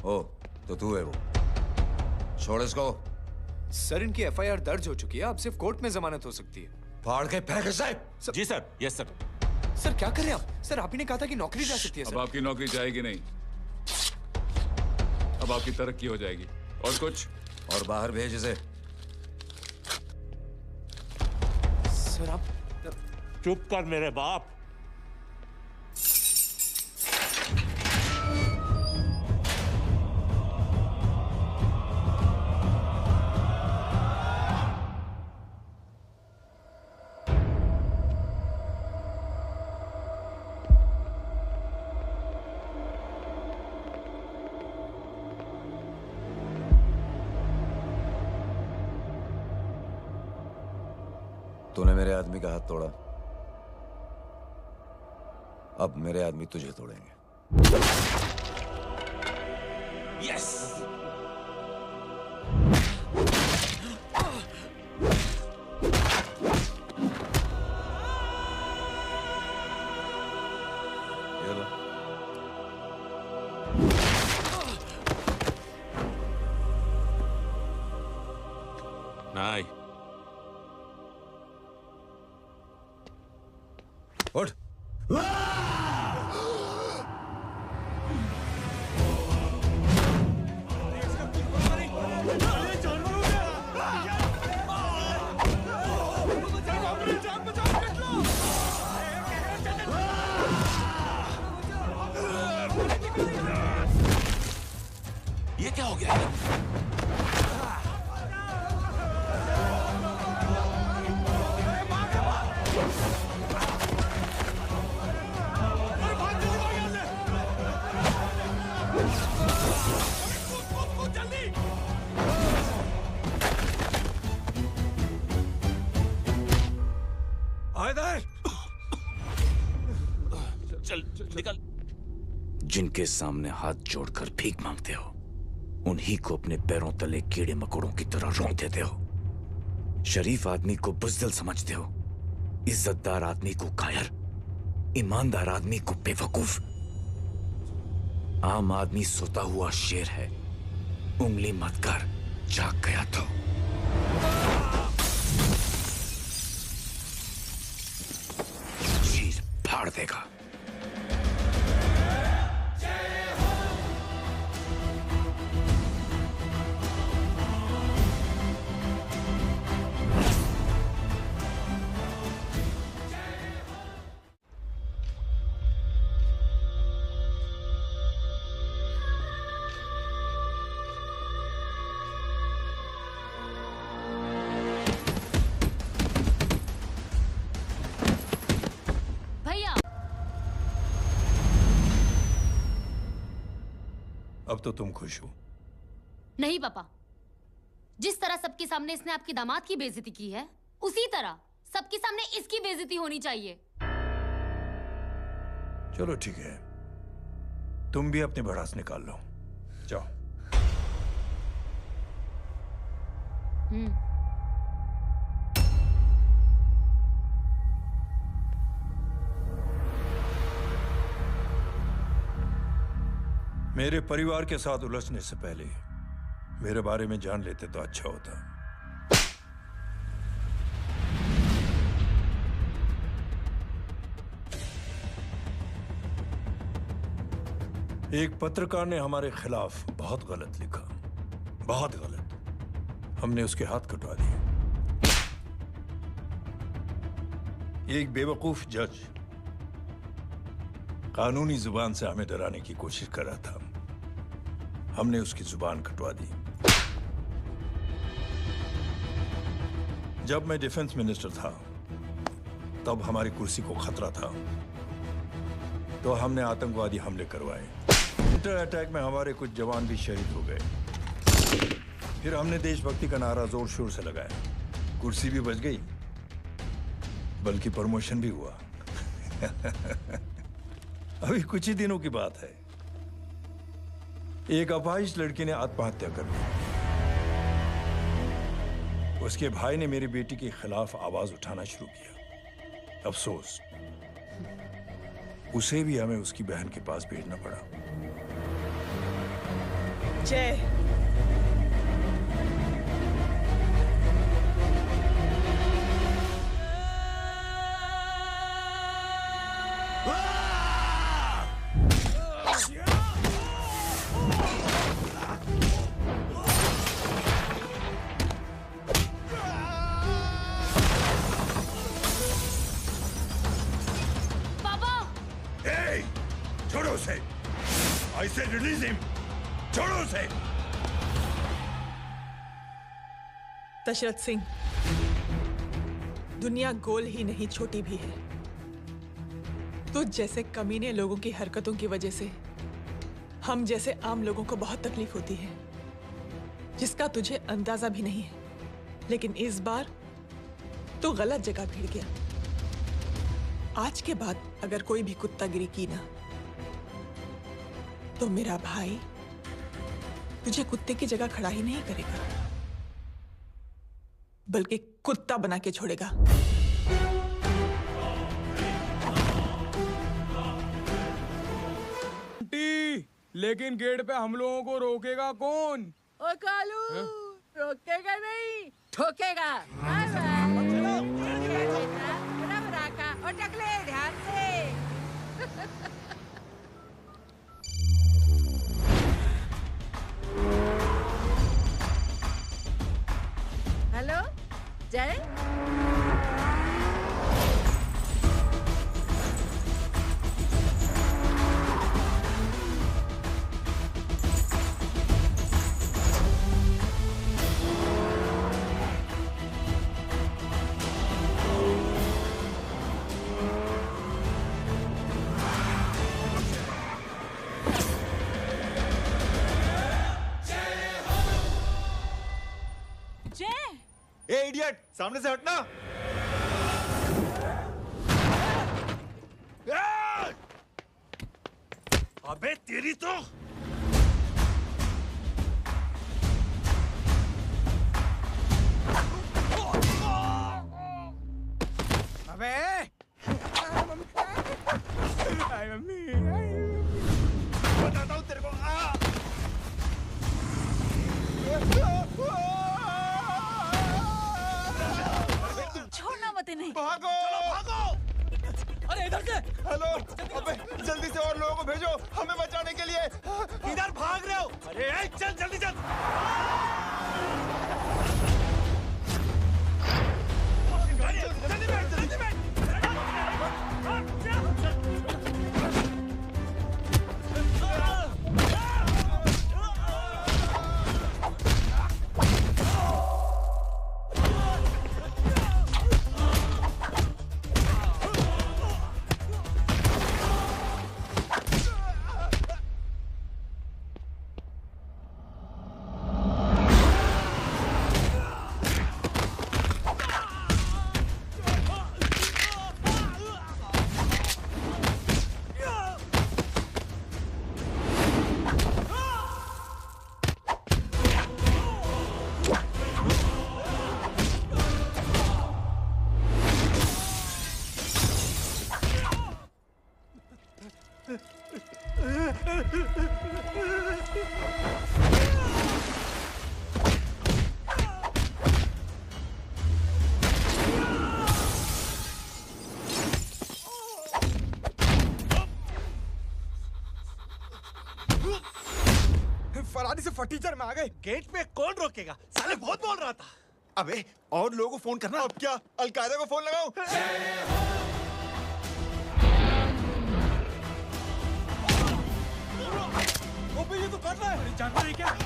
ओ, तो तू है वो। छोड़ इसको। सर, इनकी एफआईआर दर्ज हो चुकी है, अब सिर्फ कोर्ट में जमानत हो सकती है। फाड़ के फेंक इसे। जी सर। Yes sir. सर क्या कर रहे हैं आप? सर, आप ही ने कहा था कि नौकरी जा सकती है। अब आपकी नौकरी जाएगी नहीं, अब आपकी तरक्की हो जाएगी। और कुछ? और बाहर भेज इसे। सर आप चुप कर मेरे बाप। तूने मेरे आदमी का हाथ तोड़ा, अब मेरे आदमी तुझे तोड़ेंगे। यस। ये लो। नहीं। उठ। ये क्या हो गया? चल निकल। जिनके सामने हाथ जोड़कर भीख मांगते हो, उन्हीं को अपने पैरों तले कीड़े मकोड़ों की तरह रौंद देते हो। शरीफ आदमी को बुज़दिल समझते हो, इज्जतदार आदमी को कायर, ईमानदार आदमी को बेवकूफ। आम आदमी सोता हुआ शेर है, उंगली मत कर, जाग गया तो। चीर फाड़ देगा। अब तो तुम खुश हो? नहीं पापा, जिस तरह सबके सामने इसने आपकी दामाद की बेइज्जती की है, उसी तरह सबके सामने इसकी बेइज्जती होनी चाहिए। चलो ठीक है, तुम भी अपनी भड़ास निकाल लो, जाओ। मेरे परिवार के साथ उलझने से पहले मेरे बारे में जान लेते तो अच्छा होता। एक पत्रकार ने हमारे खिलाफ बहुत गलत लिखा, बहुत गलत। हमने उसके हाथ कटवा दिए। एक बेवकूफ जज कानूनी जुबान से हमें डराने की कोशिश कर रहा था, हमने उसकी जुबान कटवा दी। जब मैं डिफेंस मिनिस्टर था, तब हमारी कुर्सी को खतरा था, तो हमने आतंकवादी हमले करवाए। इंटर अटैक में हमारे कुछ जवान भी शहीद हो गए। फिर हमने देशभक्ति का नारा जोर शोर से लगाया। कुर्सी भी बच गई, बल्कि प्रमोशन भी हुआ। अभी कुछ ही दिनों की बात है, एक अपाहिज लड़की ने आत्महत्या कर ली। उसके भाई ने मेरी बेटी के खिलाफ आवाज उठाना शुरू किया। अफसोस, उसे भी हमें उसकी बहन के पास भेजना पड़ा। जय। Hey! छोड़ो उसे! I said release him! छोड़ो उसे! दशरथ सिंह, दुनिया गोल ही नहीं छोटी भी है। तुझ जैसे कमीने लोगों की हरकतों की वजह से हम जैसे आम लोगों को बहुत तकलीफ होती है, जिसका तुझे अंदाजा भी नहीं है। लेकिन इस बार तू गलत जगह भिड़ गया। आज के बाद अगर कोई भी कुत्तागिरी की ना, तो मेरा भाई तुझे कुत्ते की जगह खड़ा ही नहीं करेगा, बल्कि कुत्ता बना के छोड़ेगा। लेकिन गेट पे हम लोगों को रोकेगा कौन? ओ कालू, रोकेगा नहीं, ठोकेगा। और टकले ध्यान से। हेलो जय। ए इडियट, सामने से हटना। अबे तेरी तो अबे बताता हूँ तेरे को। छोड़ना मत नहीं। भागो! चलो भागो! अरे इधर से। हेलो, अबे जल्दी से और लोगों को भेजो हमें बचाने के लिए। इधर भाग रहे हो? अरे चल जल्दी चल। फरारी से फटीचर में आ गए। गेट पे कौन रोकेगा? साले बहुत बोल रहा था। अबे और लोगों को फोन करना। अब क्या अलकायदा को फोन लगाऊं? ओबे ये तो कर रहा है। जानवर है क्या?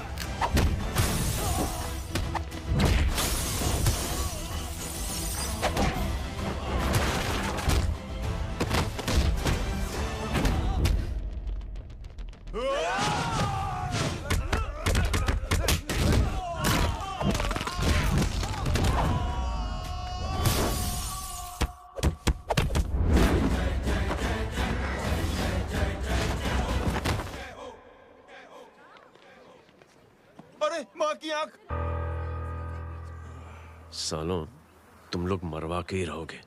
माँ की आंख। सालों तुम लोग मरवा के ही रहोगे।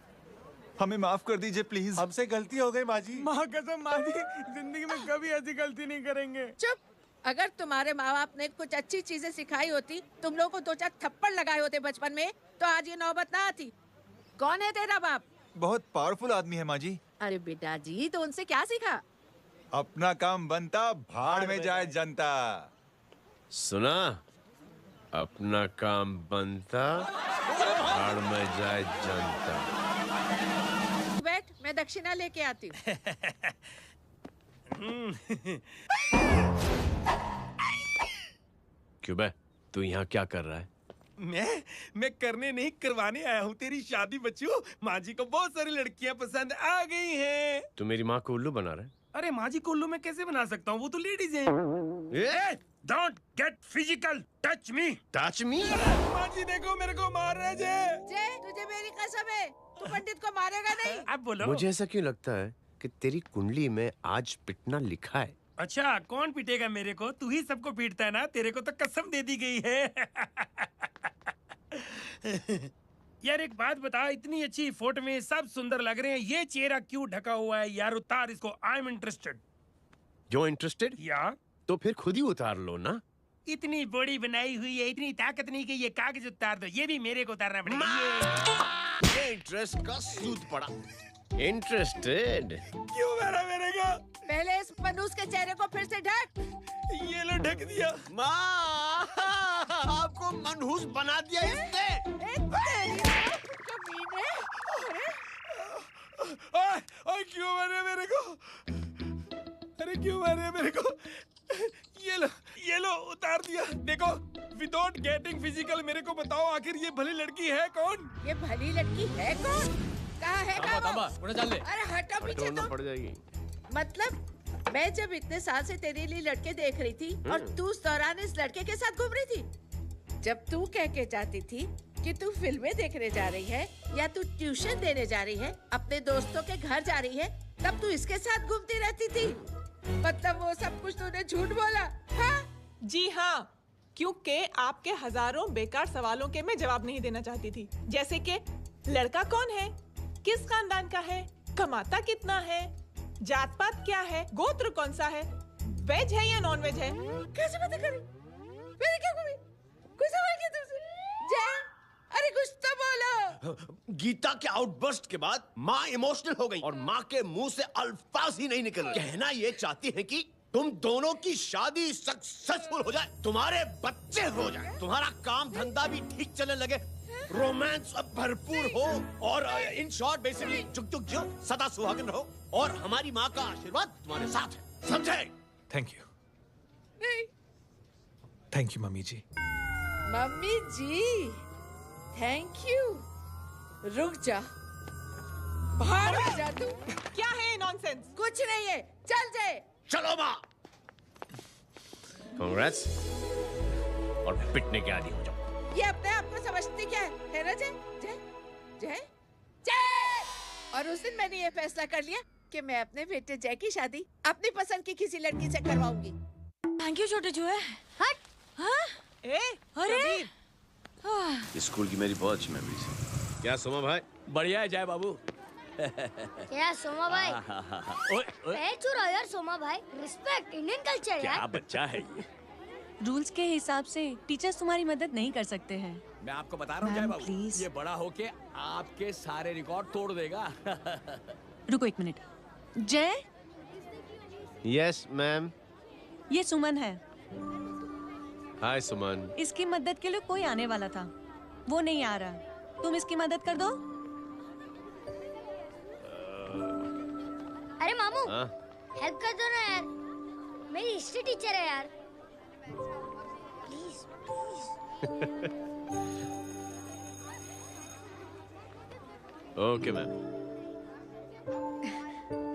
हमें माफ कर दीजिए प्लीज। हमसे गलती हो गई माँ जी। माँ कसम माँ जी, जिंदगी में कभी ऐसी गलती नहीं करेंगे। चुप, अगर तुम्हारे माँ बाप ने कुछ अच्छी चीजें सिखाई होती, तुम लोगों को 2-4 थप्पड़ लगाए होते बचपन में, तो आज ये नौबत ना आती। कौन है तेरा बाप? बहुत पावरफुल आदमी है माँ जी। अरे बेटा जी, तो उनसे क्या सीखा? अपना काम बनता, भाड़ में जाए जनता। सुना? अपना काम बनता, भाड़ में जाए जनता। बैठ, मैं दक्षिणा लेके आती हूँ। क्यों बे? तू यहाँ क्या कर रहा है? मैं करने नहीं करवाने आया हूँ तेरी शादी बच्चू। माँ जी को बहुत सारी लड़कियाँ पसंद आ गई हैं। तू मेरी माँ को उल्लू बना रहा है? अरे माँ जी को उल्लू मैं कैसे बना सकता हूँ, वो तो लेडीज हैं। Don't get physical, touch me. Touch me? माँ जी देखो मेरे को मार रहे जय। जय, तुझे मेरी कसम है, तू पंडित को मारेगा नहीं। अब बोलो। मुझे ऐसा क्यों लगता है कि तेरी कुंडली में आज पिटना लिखा है? अच्छा, कौन पीटेगा मेरे को? तू ही सबको पीटता है ना, तेरे को तो कसम दे दी गई है। यार एक बात बता, इतनी अच्छी फोटो में सब सुंदर लग रहे हैं, ये चेहरा क्यों ढका हुआ है? यार उतार इसको, I am interested. You're interested? या तो फिर खुद ही उतार लो ना। इतनी बॉडी बनाई हुई है, इतनी ताकत नहीं कि ये कागज उतार दो, ये भी मेरे को उतारना पड़ेगा। ये इंटरेस्ट का सूद पड़ा। इंटरेस्टेड? क्यों मारा मेरे को? पहले इस मनूस के चेहरे को फिर से ढक। ये लो ढक दिया। माँ, आपको मनहूस बना दिया इसने। ओए क्यों मारे मेरे को? अरे क्यों मारे मेरे को? ये लो उतार दिया। देखो, विदाउट गेटिंग फिजिकल मेरे को बताओ आखिर ये भली लड़की है कौन? ये भली लड़की है कौन? कहाँ है अरे हटो पीछे तो। पड़ जाएगी। मतलब मैं जब इतने साल से तेरे लिए लड़के देख रही थी और तू उस दौरान इस लड़के के साथ घूम रही थी। जब तू कह के जाती थी कि तू फिल्में देखने जा रही है या तू ट्यूशन देने जा रही है, अपने दोस्तों के घर जा रही है, तब तू इसके साथ घूमती रहती थी। मतलब वो सब कुछ तूने झूठ बोला? हाँ? जी हाँ, क्योंकि आपके हजारों बेकार सवालों के मैं जवाब नहीं देना चाहती थी। जैसे कि लड़का कौन है, किस खानदान का है, कमाता कितना है, जात पात क्या है, गोत्र कौन सा है, वेज है या नॉन वेज है। कैसे पता करी? मैंने क्या करी? कोई सवाल किया तुमसे? जय, अरे कुछ तो बोलो। गीता के आउटबर्स्ट के बाद माँ इमोशनल हो गई और माँ के मुंह से अल्फाज ही नहीं निकल रहे। कहना ये चाहती है कि तुम दोनों की शादी सक्सेसफुल हो जाए, तुम्हारे बच्चे हो जाए, तुम्हारा काम धंधा भी ठीक चलने लगे, रोमांस भरपूर हो और इन शॉर्ट बेसिकली जुग जुग जो सदा सुहागन रहो और हमारी माँ का आशीर्वाद तुम्हारे साथ है। समझे? Thank you. नहीं। Thank you mummy ji. Mummy ji, thank you. रुक जा, बाहर आ जा तू। क्या है नॉनसेंस? कुछ नहीं है, चल जाए। चलो माँ। कांग्रेस और पिटने के आदी हो जाओ। ये अपने आप को समझती क्या है ना जय? जय जय जय। और उस दिन मैंने ये फैसला कर लिया कि मैं अपने बेटे जय की शादी अपनी पसंद की किसी लड़की से करवाऊंगी। थैंक यू छोटे जो है। हट। हाँ? अरे स्कूल की मेरी बहुत अच्छी मेमोरीज है। क्या सोमा भाई? बढ़िया है जय बाबू। क्या सोमा भाई? पैर छुरा यार सोमा भाई, रिस्पेक्ट इंडियन कल्चर यार। क्या बच्चा है ये? रूल्स के हिसाब से टीचर्स तुम्हारी मदद नहीं कर सकते हैं। मैं आपको बता रहा हूँ जय बाबू, ये बड़ा होके आपके सारे रिकॉर्ड तोड़ देगा। रुको एक मिनट। जय। Yes ma'am. ये सुमन है। हाय सुमन। इसकी मदद के लिए कोई आने वाला था, वो नहीं आ रहा। तुम इसकी मदद कर दो। अरे मामू, हेल्प कर दो ना यार, मेरी हिस्ट्री टीचर है यार। Please please. Okay ma'am.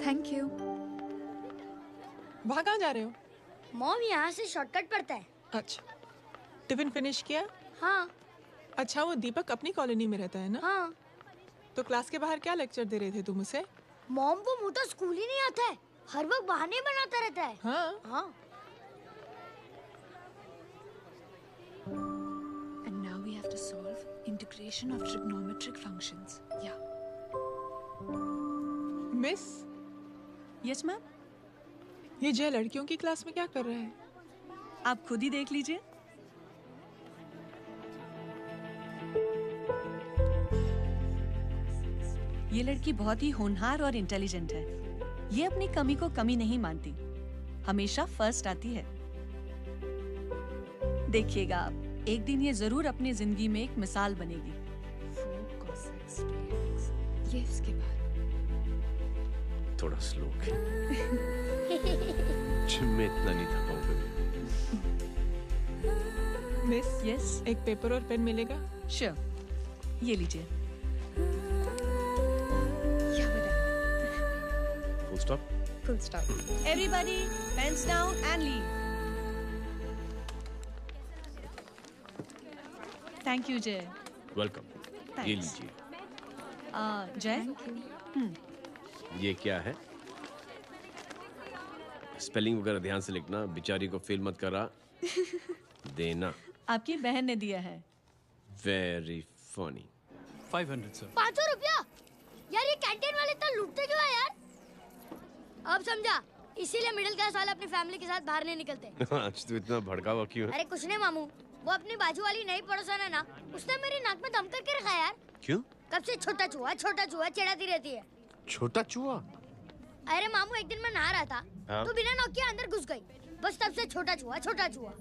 Thank you. वहाँ कहाँ जा रहे हो? मॉम यहाँ से शॉर्टकट पड़ता है। अच्छा, टिफिन फिनिश किया? हाँ। अच्छा, वो दीपक अपनी कॉलोनी में रहता है ना? हाँ। तो क्लास के बाहर क्या लेक्चर दे रहे थे तुम उसे? मॉम को मुंह तो स्कूल ही नहीं आता है, हर वक्त बहाने बनाता रहता है। हाँ। हाँ। And now we have to solve integration of trigonometric functions. Yeah. Miss. Yes, ma'am. ये जय लड़कियों की क्लास में क्या कर रहा है? आप खुद ही देख लीजिए। ये लड़की बहुत ही होनहार और इंटेलिजेंट है। ये अपनी कमी को कमी नहीं मानती, हमेशा फर्स्ट आती है। देखिएगा आप, एक दिन ये जरूर अपनी जिंदगी में एक मिसाल बनेगी। ये उसके बाद थोड़ा स्लो जिम में इतना नहीं था पाऊंगा। मिस, यस, एक पेपर और पेन मिलेगा? श्योर, ये लीजिए। Full stop. Full stop. Everybody, pens down and leave. Thank you, Jay. Welcome. ये लीजिए। जय, ये क्या है? स्पेलिंग वगैरह ध्यान से लिखना, बेचारी को फेल मत करा देना। आपकी बहन ने दिया है। Very funny. 500 सर। 500 रुपया? यार ये कैंटीन वाले इतना लूटते क्यों है यार? अब समझा, इसीलिए मिडिल क्लास वाले अपनी फैमिली के साथ बाहर नहीं निकलते। आज तो इतना भड़का हुआ क्यों है? अरे कुछ नहीं मामू, वो अपनी बाजू वाली नई पड़ोसन है ना, उसने मेरी नाक में दम करके रखा यार। क्यों? कब से छोटा चूहा चिढ़ाती रहती है। छोटा चूहा? अरे मामू, एक दिन मैं नहा रहा था, हाँ? तो बिना नॉक के अंदर घुस गई, बस तब से छोटा चूहा।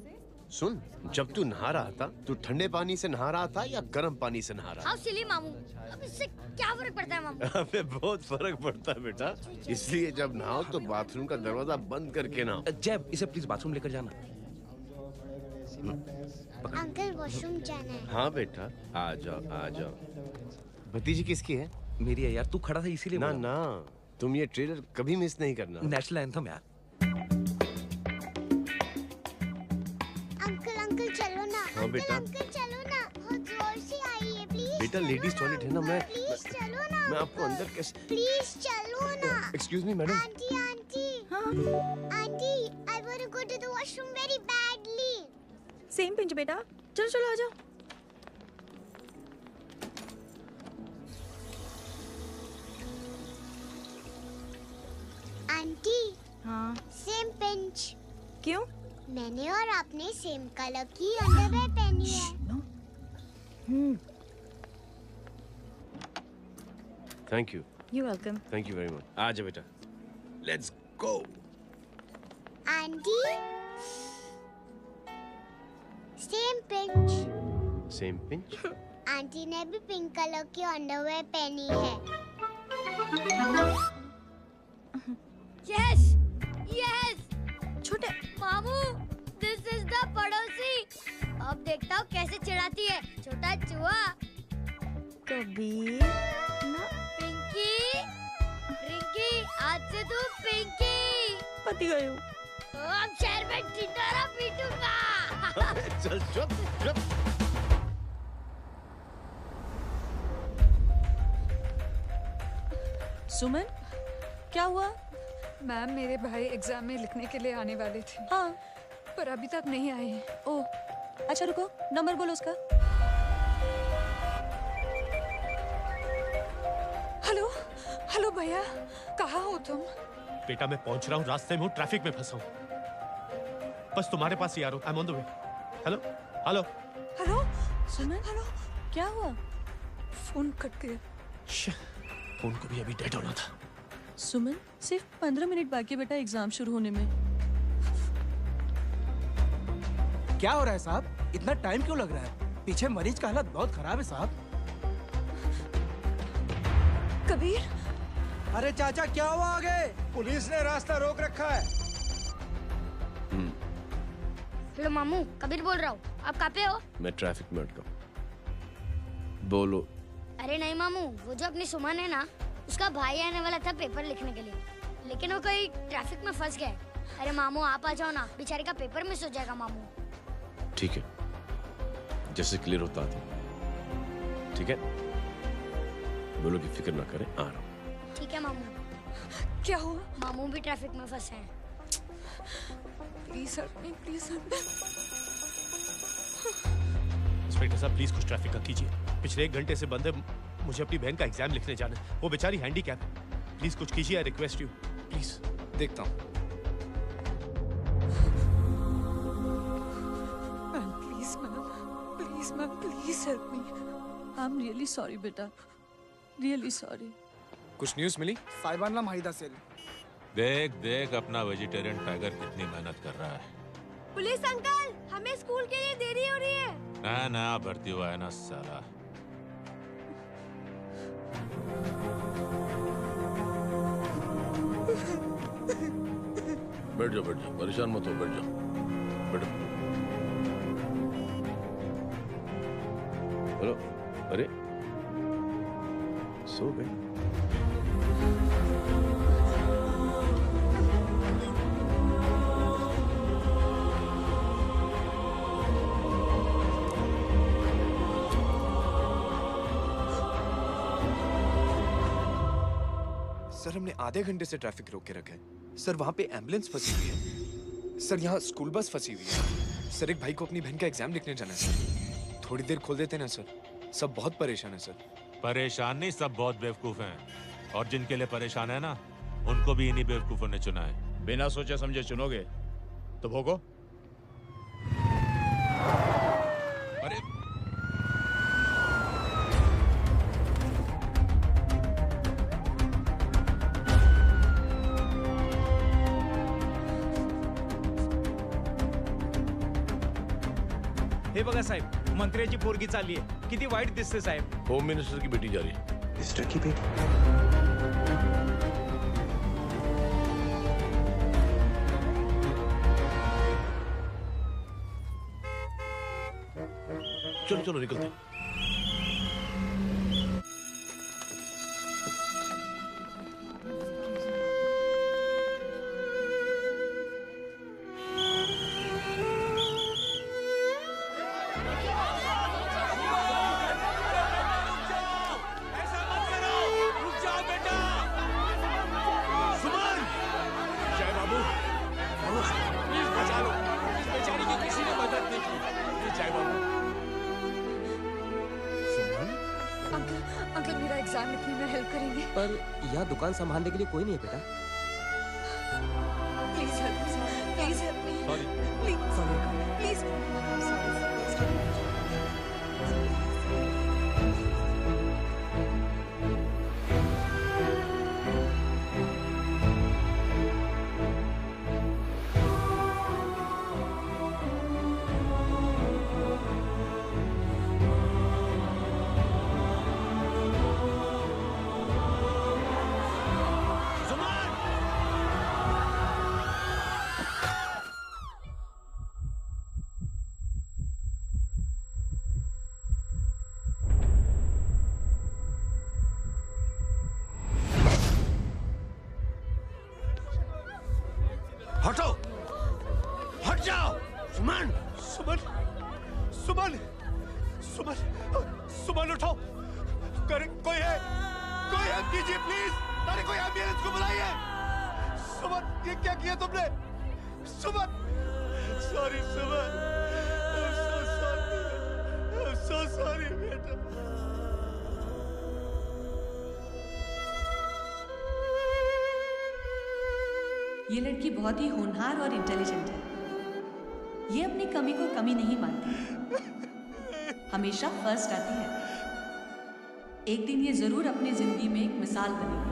सुन, जब तू नहा रहा था, तू ठंडे पानी से नहा रहा था या गर्म पानी से नहा रहा था? हाउ सिली मामू, अब इससे क्या फर्क पड़ता है मामू? अबे बहुत फर्क पड़ता है बेटा, इसलिए जब नहाओ तो बाथरूम का दरवाजा बंद करके नहाओ। जय, इसे प्लीज बाथरूम लेकर जाना। अंकल वॉशरूम जाना है। हाँ बेटा, आ जाओ। भतीजी किसकी है? मेरी है यार, तू खड़ा था इसीलिए। ना ना, तुम ये ट्रेलर कभी मिस नहीं करना। नेशनल एंथम यार। अंकल चलो ना। हाँ बेटा। अंकल चलो ना, बहुत जोर से आई है, प्लीज। बेटा लेडीज टॉयलेट है ना, प्लीज चलो ना। मैं आपको अंदर कैसे? प्लीज चलो ना। Excuse me madam. Aunty I want to go to the washroom very badly. Same pinch बेटा, चलो आ जाओ। आंटी। हाँ। Same pinch. क्यों? मैंने और आपने सेम कलर की अंडरवेयर पहनी है। Thank you. You welcome. Thank you very much. आ जा बेटा, let's go. Aunty, same pinch. Aunty ने भी पिंक कलर की अंडरवेयर पहनी है। यस छोटे मामू, दिस इज द पड़ोसी। अब देखता हूँ कैसे चिढ़ाती है छोटा चूहा। कबीर ना। रिंकी, आज से तू पिंकी। पति गई हूँ। अब शहर में टिटोरा पीटूंगा। चल चुप। सुमन, क्या हुआ? मैम, मेरे भाई एग्जाम में लिखने के लिए आने वाले थे। हाँ, पर अभी तक नहीं आए हैं। ओह, अच्छा रुको, नंबर बोलो उसका। हेलो भैया, कहाँ हो तुम? बेटा मैं पहुंच रहा हूँ, रास्ते में हूँ, ट्रैफिक में फंसा हूँ, बस तुम्हारे पास ही आ रहा हूँ। I am on the way. Hello. Suman, क्या हुआ? फोन कट गया। फोन को भी अभी डेड होना था। सुमन, सिर्फ 15 मिनट बाकी बेटा एग्जाम शुरू होने में। क्या हो रहा है साहब? इतना टाइम क्यों लग रहा है? पीछे मरीज का हालत बहुत खराब है साहब। कबीर। अरे चाचा, क्या हुआ आगे? पुलिस ने रास्ता रोक रखा है। हेलो मामू, कबीर बोल रहा हूँ। आप कहाँ पे हो? मैं ट्रैफिक में अटका हूँ। बोलो। अरे नहीं मामू, वो जो अपनी सुमन है ना, उसका भाई आने वाला था पेपर लिखने के लिए, लेकिन वो कहीं ट्रैफिक में फंस गए। अरे मामू आप आ जाओ ना, बेचारे का पेपर मिस हो जाएगा मामू। ठीक है, जैसे क्लियर होता था। ठीक है, बोलो कि फिक्र ना करें, आ रहा हूँ। ठीक है मामू। क्या हुआ? मामू भी ट्रैफिक में फंसे हैं। Please help me, please help me. Inspector साहब प्लीज कुछ ट्रैफिक का कीजिए। पिछले 1 घंटे से बंद है, मुझे अपनी बहन का एग्जाम लिखने जाना है। वो बेचारी हैंडीकैप है। प्लीज कुछ कीजिए, आई रिक्वेस्ट यू प्लीज। देखता हूँ। Please, ma'am, please help me. I'm really sorry, बेटा. Really sorry. कुछ न्यूज़ मिली? साहिबानला माहिदा सेल. देख देख अपना वेजिटेरियन टाइगर कितनी मेहनत कर रहा है. पुलिस अंकल, हमें स्कूल के लिए देरी हो रही है. नया भर्ती हुआ है ना साला. बैठ जाओ, परेशान मत हो, बैठ जाओ, बैठो. हेलो, अरे सो गए. सर हमने आधे घंटे से ट्रैफिक रोक के रखा है. सर वहाँ पे एम्बुलेंस फंसी हुई है. सर यहाँ स्कूल बस फंसी हुई है. सर एक भाई को अपनी बहन का एग्जाम लिखने जाना है सर. थोड़ी देर खोल देते ना सर. सब बहुत परेशान है सर. परेशान नहीं, सब बहुत बेवकूफ हैं. और जिनके लिए परेशान है ना, उनको भी इन्हीं बेवकूफों ने चुना है. बिना सोचे समझे चुनोगे तो भोगो. अरे हे बघा साहेब, मंत्र्याची पोरगी चालली आहे. किती वाईट दिसते साहेब. होम मिनिस्टर की बेटी जा रही है. मिनिस्टर की बेटी? चलो चलो निकलते हैं. अंकल मेरा एग्जाम लिखने में हेल्प करेंगे? पर यहाँ दुकान संभालने के लिए कोई नहीं है बेटा. Please help me. Please help me. Please हटो, हट जाओ. सुमन, सुमन, सुमन, सुमन, सुमन उठो. कोई है? कोई हेल्प कीजिए प्लीज. अरे कोई एम्बुलेंस को बुलाइए. सुमन, ये क्या किया तुमने? Suman, sorry Suman. I'm so sorry बेटा. ये लड़की बहुत ही होनहार और इंटेलिजेंट है. ये अपनी कमी को कमी नहीं मानती. हमेशा फर्स्ट आती है. एक दिन ये जरूर अपनी जिंदगी में एक मिसाल बनेगी.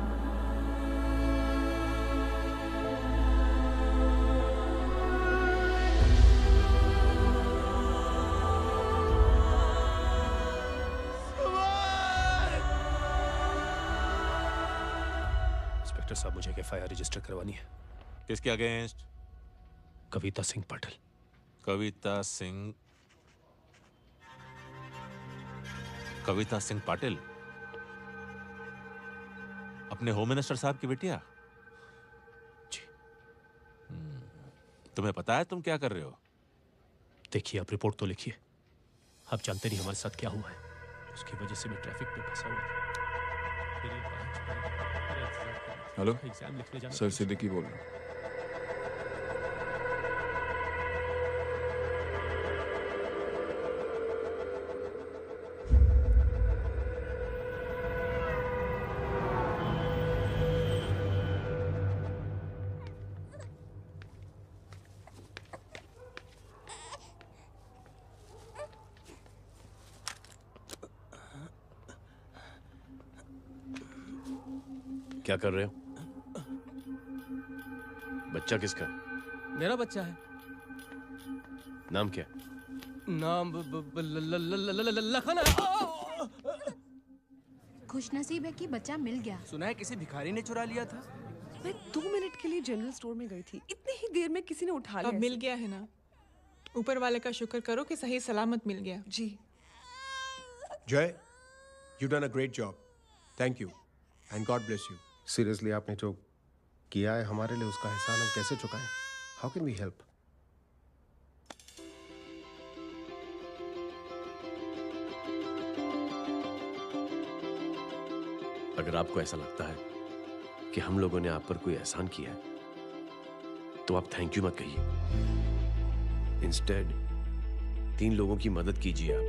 इंस्पेक्टर साहब, मुझे एफआईआर रजिस्टर करवानी है. किसके अगेंस्ट? कविता सिंह पाटिल. कविता सिंह पाटिल अपने होम मिनिस्टर साहब की बेटिया? जी. तुम्हें पता है तुम क्या कर रहे हो? देखिए, आप रिपोर्ट तो लिखिए. आप जानते नहीं हमारे साथ क्या हुआ है. उसकी वजह से मैं ट्रैफिक में फंसा हुआ. हेलो एग्जाम लिखने जाना. सर सिद्दीकी बोल रहा हूँ. क्या कर रहे हो? बच्चा किसका? मेरा बच्चा है। नाम क्या? नाम लखन है। खुशनसीब है कि बच्चा मिल गया। सुना है किसी भिखारी ने चुरा लिया था। मैं 2 मिनट के लिए जनरल स्टोर में गई थी, इतनी ही देर में किसी ने उठा लिया। अब मिल गया है ना, ऊपर वाले का शुक्र करो कि सही सलामत मिल गया। जी। जय, you done a great job. Thank you and God bless you. Seriously आपने जो किया है हमारे लिए, उसका एहसान हम कैसे चुकाएं? How can we help? अगर आपको ऐसा लगता है कि हम लोगों ने आप पर कोई एहसान किया है तो आप थैंक यू मत कहिए। इंस्टेड 3 लोगों की मदद कीजिए आप,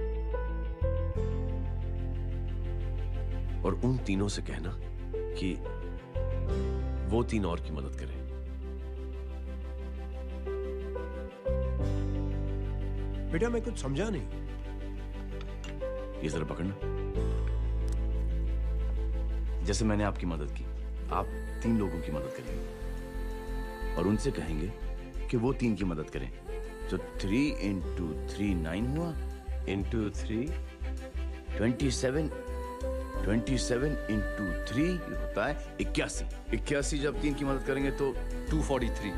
और उन तीनों से कहना कि वो 3 और की मदद करें। बेटा मैं कुछ समझा नहीं। ये जरा पकड़ना। जैसे मैंने आपकी मदद की, आप 3 लोगों की मदद करेंगे और उनसे कहेंगे कि वो 3 की मदद करें। तो 3 into 3 9 हुआ, into 3 27, 27 into 3 होता है 81। 81 जब 3 की मदद करेंगे तो 243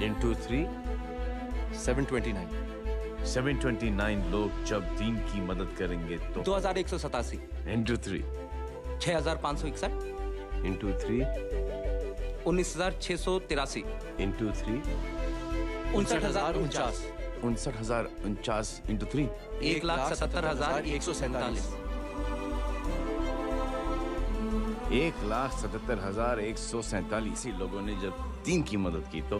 into 3 729। 729 लोग जब 3 की मदद करेंगे तो 2187 into 3 6561 into 3 19683 into 3 59049 59049 into 3 1,77,147 1,77,147 लोगों ने जब 3 की मदद की तो,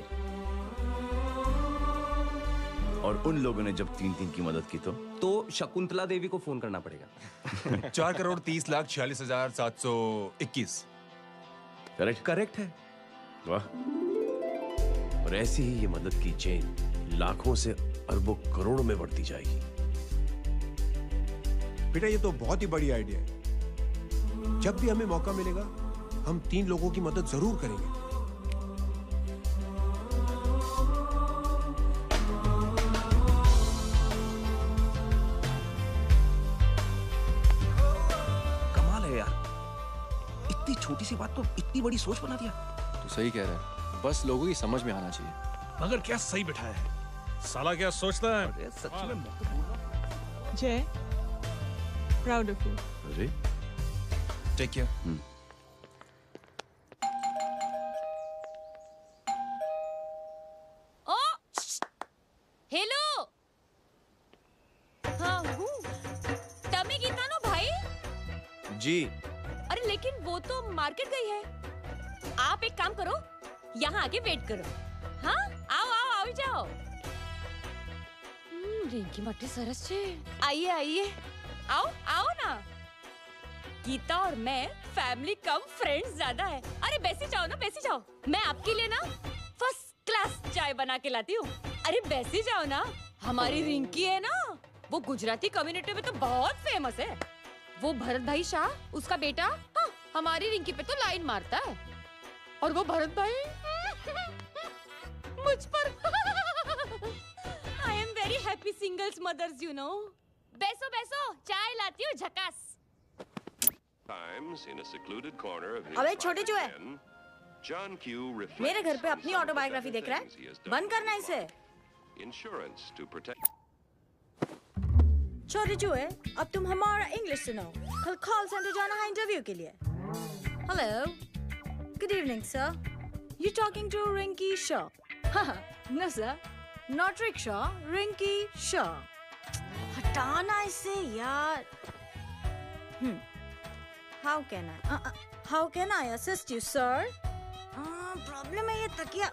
और उन लोगों ने जब 3 की मदद की तो शकुंतला देवी को फोन करना पड़ेगा। 4,30,46,721। करेक्ट है। वाह। और ऐसी ही ये मदद की चेन लाखों से अरबों करोड़ों में बढ़ती जाएगी। बेटा ये तो बहुत ही बड़ी आइडिया है। जब भी हमें मौका मिलेगा हम 3 लोगों की मदद जरूर करेंगे। कमाल है यार, इतनी छोटी सी बात को इतनी बड़ी सोच बना दिया। तू सही कह रहा है, बस लोगों की समझ में आना चाहिए। मगर क्या सही बिठाया है, साला क्या सोचता है? सच में जय, प्राउड ऑफ यू। अरे टेक केयर। ओ हेलो, हाँ हूँ तमी गीता नो भाई। जी। अरे लेकिन वो तो मार्केट गई है। आप एक काम करो, यहाँ आके वेट करो। हाँ आओ आओ आओ जाओ। रिंकी मट्टी सरस छे। आइए आइए, आओ आओ ना। गीता और मैं फैमिली कम फ्रेंड्स ज्यादा है। अरे बैसी जाओ ना, बैसी जाओ। मैं आपके लिए ना फर्स्ट क्लास चाय बना के लाती हूँ। अरे बैसी जाओ ना। हमारी रिंकी है ना, वो गुजराती कम्युनिटी में तो बहुत फेमस है। वो भरत भाई शाह, उसका बेटा, हाँ, हमारी रिंकी पे तो लाइन मारता है। और वो भरत भाई मुझ पर I am very happy singles mothers you know. बैसो बैसो, चाय लाती हूँ झकास। अबे छोटे चूहे, मेरे घर पे अपनी ऑटोबायोग्राफी देख रहा है? बंद करना इसे। छोटे चूहे, अब तुम हमारा इंग्लिश सुनाओ। कल कॉल सेंटर जाना है इंटरव्यू के लिए। Hello, good evening sir. You talking to Rinki Shaw? No sir, not rickshaw, Rinki Shaw. हटाना इसे यार। How can I assist you, sir? Problem है ये तकिया।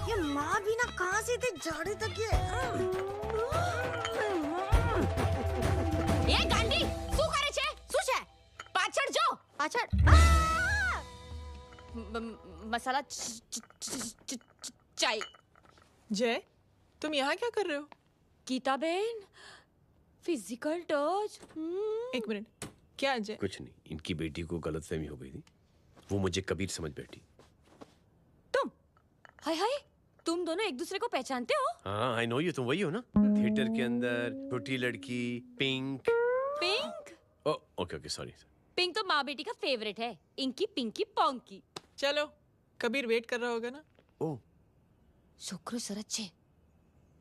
ये माँ भी ना कहाँ से इतने जाड़े तकिए। ये गांडी, શું કરે છે? શું છે? પાછળ જો. પાછળ. मसाला चाय। जय, तुम यहाँ क्या कर रहे हो? गीता बहन, फिजिकल टच। एक मिनट, क्या जय? कुछ नहीं, इनकी बेटी को गलतफहमी हो गई थी, वो मुझे कबीर समझ बैठी। हाय हाय, तुम दोनों एक दूसरे को पहचानते हो? हाँ, आई नो यू, तुम वही हो ना? थिएटर के अंदर छोटी लड़की pink. Pink? Okay okay, sorry. Pink तो माँ बेटी का फेवरेट है, इंकी पिंकी पोंकी। चलो, कबीर वेट कर रहा होगा ना? ओह, शुक्र सरच्चे।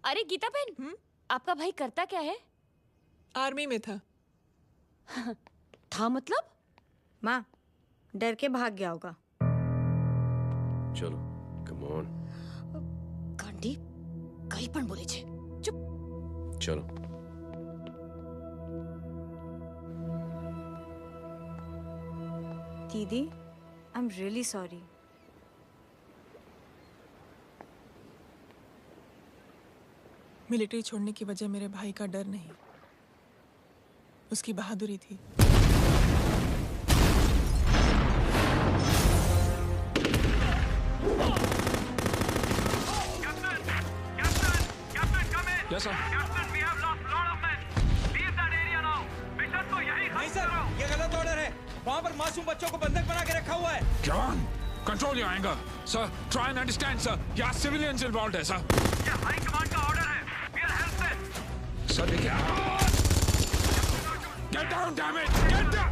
अरे गीता बहन, आपका भाई करता क्या है? आर्मी में था। था मतलब? माँ, डर के भाग गया होगा। चलो, कम ऑन। गांडी, कहीं पण बोले छे। चुप। चलो। दीदी, I am really sorry. Military छोड़ने की वजह मेरे भाई का डर नहीं, उसकी बहादुरी थी। Yes, sir. नहीं सर, ये गलत ऑर्डर है। वहाँ पर मासूम बच्चों को बंधक बना के रखा हुआ है। John, control your anger. Sir, try and understand, sir. यहाँ civilians involved है, sir. ये हाई कमांड का ऑर्डर है। We are helpless. Sir, देखिए। Get down, damn it! Get down!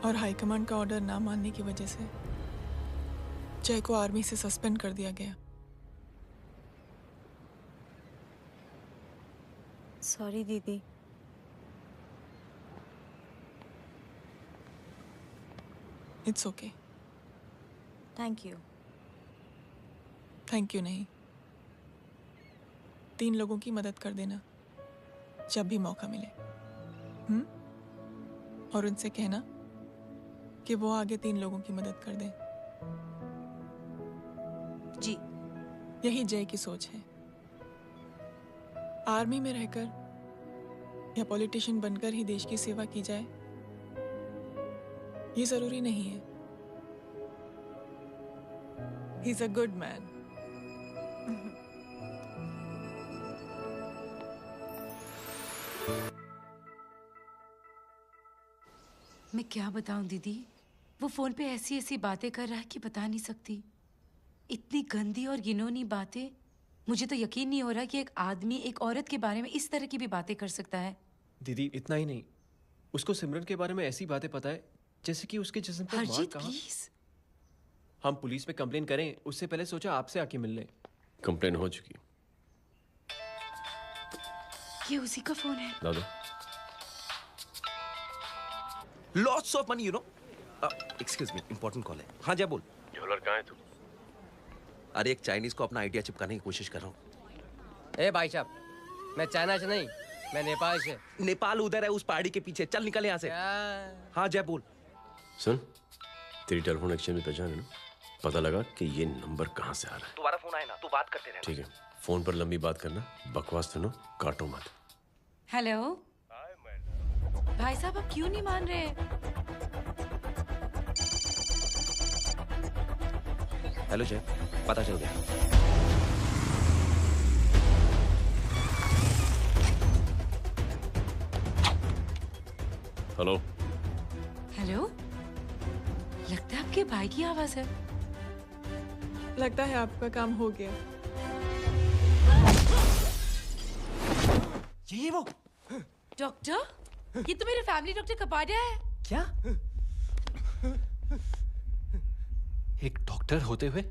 और हाईकमांड का ऑर्डर ना मानने की वजह से जय को आर्मी से सस्पेंड कर दिया गया। सॉरी दीदी। It's okay. Thank you. Thank you नहीं, 3 लोगों की मदद कर देना जब भी मौका मिले। और उनसे कहना कि वो आगे 3 लोगों की मदद कर दें। जी। यही जय की सोच है। आर्मी में रहकर या पॉलिटिशियन बनकर ही देश की सेवा की जाए, ये जरूरी नहीं है। He is a good man. मैं क्या बताऊं दीदी, वो फोन पे ऐसी ऐसी बातें कर रहा है कि बता नहीं सकती। इतनी गंदी और घिनौनी बातें। मुझे तो यकीन नहीं हो रहा कि एक आदमी एक औरत के बारे में इस तरह की भी बातें कर सकता है। दीदी इतना ही नहीं, उसको सिमरन के बारे में ऐसी बातें पता है जैसे कि उसके जिस्म पर मार हरजीत कहाँ। प्लीज। हम पुलिस में कंप्लेन करें उससे पहले सोचा आपसे आके मिल लें। कंप्लेन हो चुकी। ये उसी का फोन है। दादा lots of money you know. Excuse me, important call है। हाँ जय बोल। ज्वेलर कहाँ है तू? अरे एक चाइनीज को अपना आइडिया चिपकाने की कोशिश कर रहा हूँ। ए भाई साहब, मैं चाइना से नहीं, मैं नेपाल से। नेपाल उधर है उस पहाड़ी के पीछे, चल निकल यहाँ से। हाँ जय बोल। सुन, तेरी टेलीफोन एक्सचेंज में पहचान है ना? पता लगा कि ये नंबर कहाँ से आ रहा है। तुम्हारा फोन आए ना, तू बात करते रहे। ठीक है, फोन पर लंबी बात करना, बकवास सुनो, काटो मत। हेलो भाई साहब, आप क्यों नहीं मान रहे? हेलो जय, पता चल गया। हेलो हेलो, लगता है आपके भाई की आवाज है। लगता है आपका काम हो गया। ये वो डॉक्टर, ये तो मेरे फैमिली डॉक्टर कपाडिया है। क्या? एक डॉक्टर होते हुए?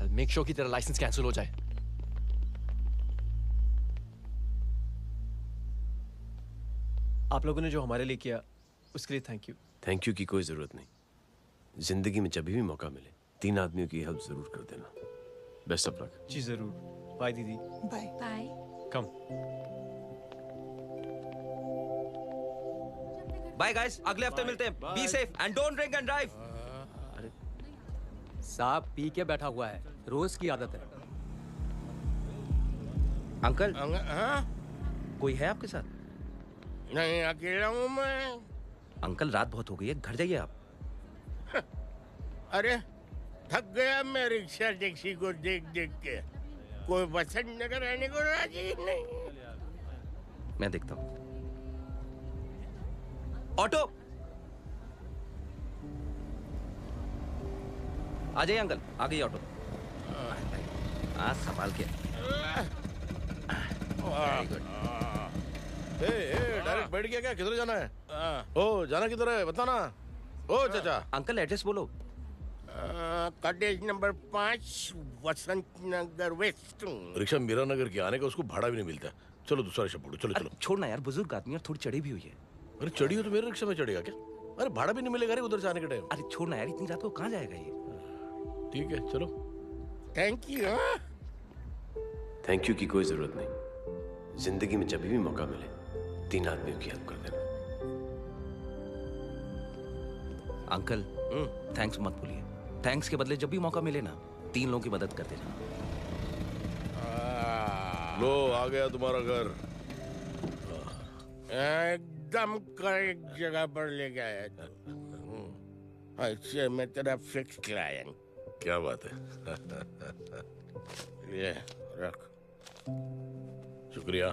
मेक श्योर कि तेरा लाइसेंस कैंसिल हो जाए। आप लोगों ने जो हमारे लिए किया उसके लिए थैंक यू। थैंक यू की कोई जरूरत नहीं। जिंदगी में जब भी मौका मिले 3 आदमियों की हेल्प जरूर कर देना। Best of luck. जी जरूर। बाय दीदी। Bye bye. Come. Bye guys, अगले हफ्ते मिलते हैं। Be safe and don't drink and drive. साहब पी के बैठा हुआ है, रोज की आदत है। अंकल हाँ? कोई है आपके साथ? नहीं, अकेला हूँ मैं। अंकल रात बहुत हो गई है, घर जाइए आप। अरे थक गया मैं रिक्शा टैक्सी को देख देख के। कोई वसंत नगर रहने को राजी नहीं। मैं देखता हूँ। ऑटो आ जाइए अंकल, आ गई ऑटो। हाँ संभाल के। डायरेक्ट बैठ गया क्या? किधर जाना है? ओ जाना किधर है बता ना। ओ चाचा। अंकल एड्रेस बोलो। कॉटेज नंबर 5 वसंत नगर वेस्ट। रिक्शा मीरा नगर के आने का उसको भाड़ा भी नहीं मिलता। चलो दूसरा रिक्शा पकड़ो। चलो चलो। छोड़ना यार, बुजुर्ग आदमी और थोड़ी चढ़ी भी हुई है। अरे चढ़ी हो तो मेरे रिक्शा में चढ़ेगा क्या? अरे भाड़ा भी नहीं मिलेगा रे उधर से आने के टाइम। अरे छोड़ना यार, इतनी रात को कहाँ जाएगा ये? ठीक है चलो। Thank you. थैंक यू की कोई जरूरत नहीं। जिंदगी में जब भी मौका मिले 3 आदमियों की हेल्प कर देना। अंकल थैंक्स मत भूलिए। थैंक्स के बदले जब भी मौका मिले ना 3 लोगों की मदद कर देना। लो आ गया तुम्हारा घर। एकदम करेक्ट जगह पर ले गया तू। अच्छा मैं तेरा फिक्स क्लाइंट। क्या बात है। ये रख। शुक्रिया।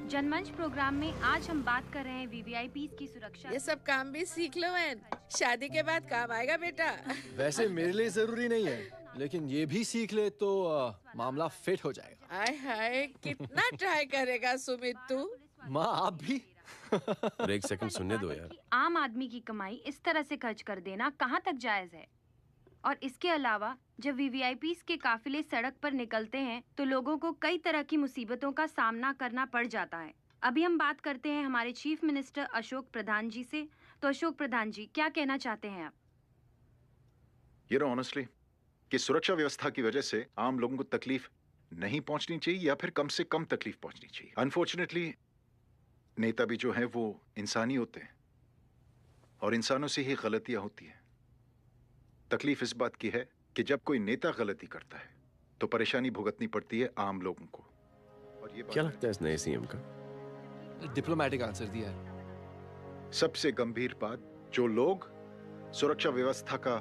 जनमंच प्रोग्राम में आज हम बात कर रहे हैं वीवीआईपी की सुरक्षा। ये सब काम भी सीख लो एन, शादी के बाद काम आएगा बेटा। वैसे मेरे लिए जरूरी नहीं है, लेकिन ये भी सीख ले तो मामला फिट हो जाएगा। हाय हाय, कितना ट्राई करेगा सुमित तू? माँ आप भी। अरे 1 सेकंड सुनने दो यार। आम आदमी की कमाई इस तरह से खर्च कर देना कहाँ तक जायज है? और इसके अलावा जब वीवीआईपीज़ के काफिले सड़क पर निकलते हैं तो लोगों को कई तरह की मुसीबतों का सामना करना पड़ जाता है। अभी हम बात करते हैं हमारे चीफ मिनिस्टर अशोक प्रधान जी से। तो अशोक प्रधान जी, क्या कहना चाहते हैं आप? ये नो ऑनेस्टली कि सुरक्षा व्यवस्था की वजह से आम लोगों को तकलीफ नहीं पहुंचनी चाहिए या फिर कम से कम तकलीफ पहुंचनी चाहिए। अनफॉर्चुनेटली नेता भी जो हैं वो इंसानी होते हैं और इंसानों से ही गलतियां होती हैं। तकलीफ इस बात की है कि जब कोई नेता गलती करता है तो परेशानी भुगतनी पड़ती है आम लोगों को। और ये क्या लगता है इस नए सीएम का? डिप्लोमेटिक आंसर दिया है। सबसे गंभीर बात, जो लोग सुरक्षा व्यवस्था का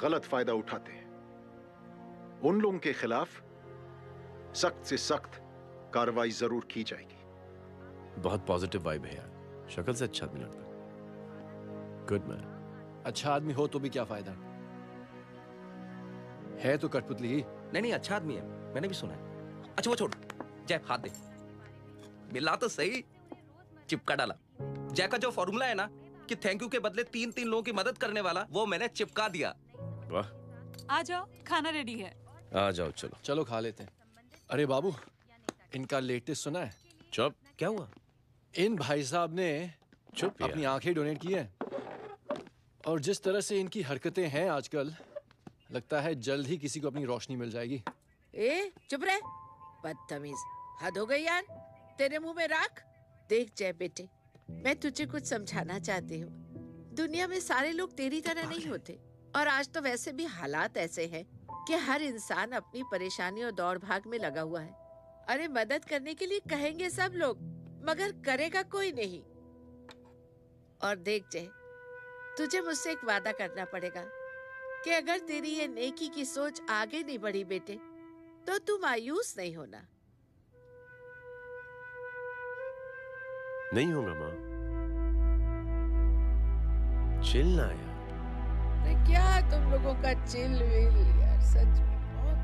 गलत फायदा उठाते हैं उन लोगों के खिलाफ सख्त से सख्त कार्रवाई जरूर की जाएगी। बहुत पॉजिटिव वाइब है यार। शक्ल से अच्छा आदमी लगता है। Good man. अच्छा आदमी हो तो भी क्या फायदा है तो कठपुतली ही। नहीं अच्छा आदमी है, मैंने भी सुना है। अच्छा वो छोड़, जय हाथ दे। मिला तो सही, चिपका डाला। जय का जो फॉर्मूला है ना कि थैंक यू के बदले 3 लोगों की मदद करने वाला, वो मैंने चिपका दिया। वाह। आ जाओ, खाना रेडी है। आ जाओ चलो। चलो खा लेते हैं। अरे बाबू, इनका लेटेस्ट सुना है? चुप। क्या हुआ? इन भाई साहब ने चुप यार। अपनी आंखें डोनेट की हैं और जिस तरह से इनकी हरकतें हैं आजकल, लगता है जल्द ही किसी को अपनी रोशनी मिल जाएगी। ए चुप रह, बदतमीज, हद हो गई यार, तेरे मुंह में राख। देख जय बेटे, मैं तुझे कुछ समझाना चाहती हूँ। दुनिया में सारे लोग तेरी तरह नहीं होते, और आज तो वैसे भी हालात ऐसे हैं कि हर इंसान अपनी परेशानी और दौड़ भाग में लगा हुआ है। अरे मदद करने के लिए कहेंगे सब लोग, मगर करेगा कोई नहीं। और देख जय, तुझे मुझसे एक वादा करना पड़ेगा कि अगर तेरी ये नेकी की सोच आगे नहीं बढ़ी बेटे, तो तू मायूस नहीं होना। नहीं होगा माँ। चिल ना यार। अरे क्या तुम लोगों का चिल विल यार, सच में बहुत।